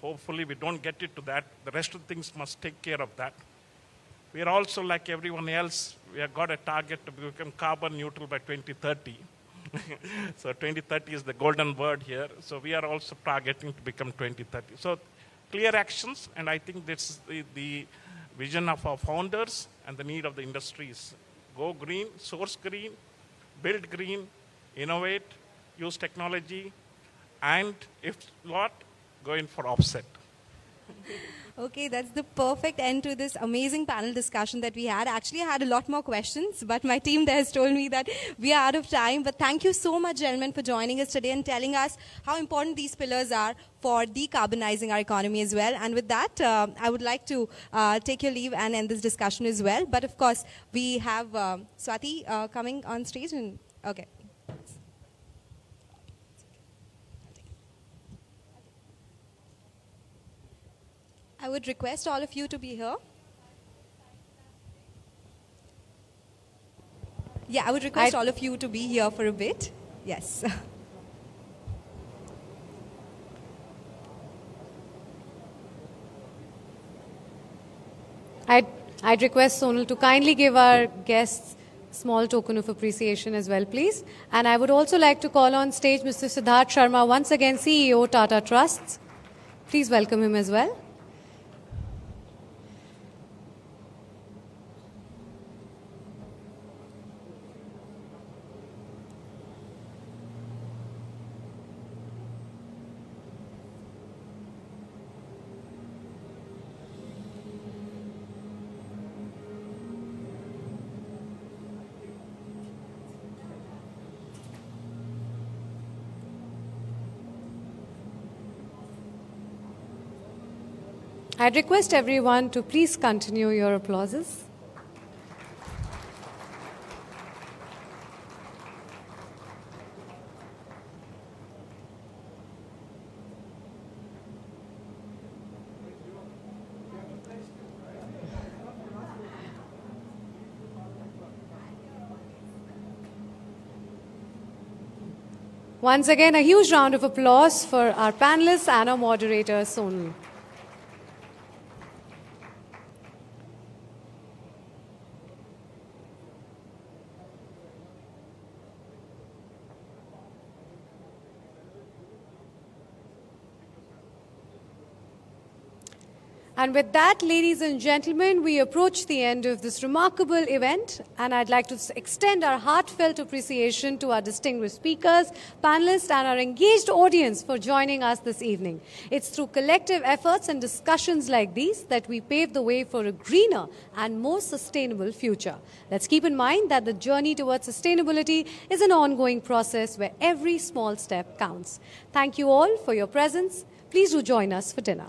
Hopefully we don't get into that. The rest of the things must take care of that. We are also, like everyone else, we have got a target to become carbon neutral by 2030. So 2030 is the golden word here. So we are also targeting to become 2030. So clear actions, and I think this is the vision of our founders and the need of the industries. Go green, source green, build green, innovate, use technology, and if not, go in for offset. Okay, that's the perfect end to this amazing panel discussion that we had. Actually, I had a lot more questions, but my team there has told me that we are out of time. But thank you so much, gentlemen, for joining us today and telling us how important these pillars are for decarbonizing our economy as well. And with that, I would like to take your leave and end this discussion as well. But of course, we have Swati coming on stage. And okay. I would request all of you to be here. Yeah, I would request all of you to be here for a bit. Yes. I'd request Sonal to kindly give our guests a small token of appreciation as well, please. And I would also like to call on stage Mr. Siddharth Sharma, once again CEO, Tata Trusts. Please welcome him as well. I'd request everyone to please continue your applauses. Once again, a huge round of applause for our panelists and our moderator, Sonal. And with that, ladies and gentlemen, we approach the end of this remarkable event, and I'd like to extend our heartfelt appreciation to our distinguished speakers, panelists, and our engaged audience for joining us this evening. It's through collective efforts and discussions like these that we pave the way for a greener and more sustainable future. Let's keep in mind that the journey towards sustainability is an ongoing process where every small step counts. Thank you all for your presence. Please do join us for dinner.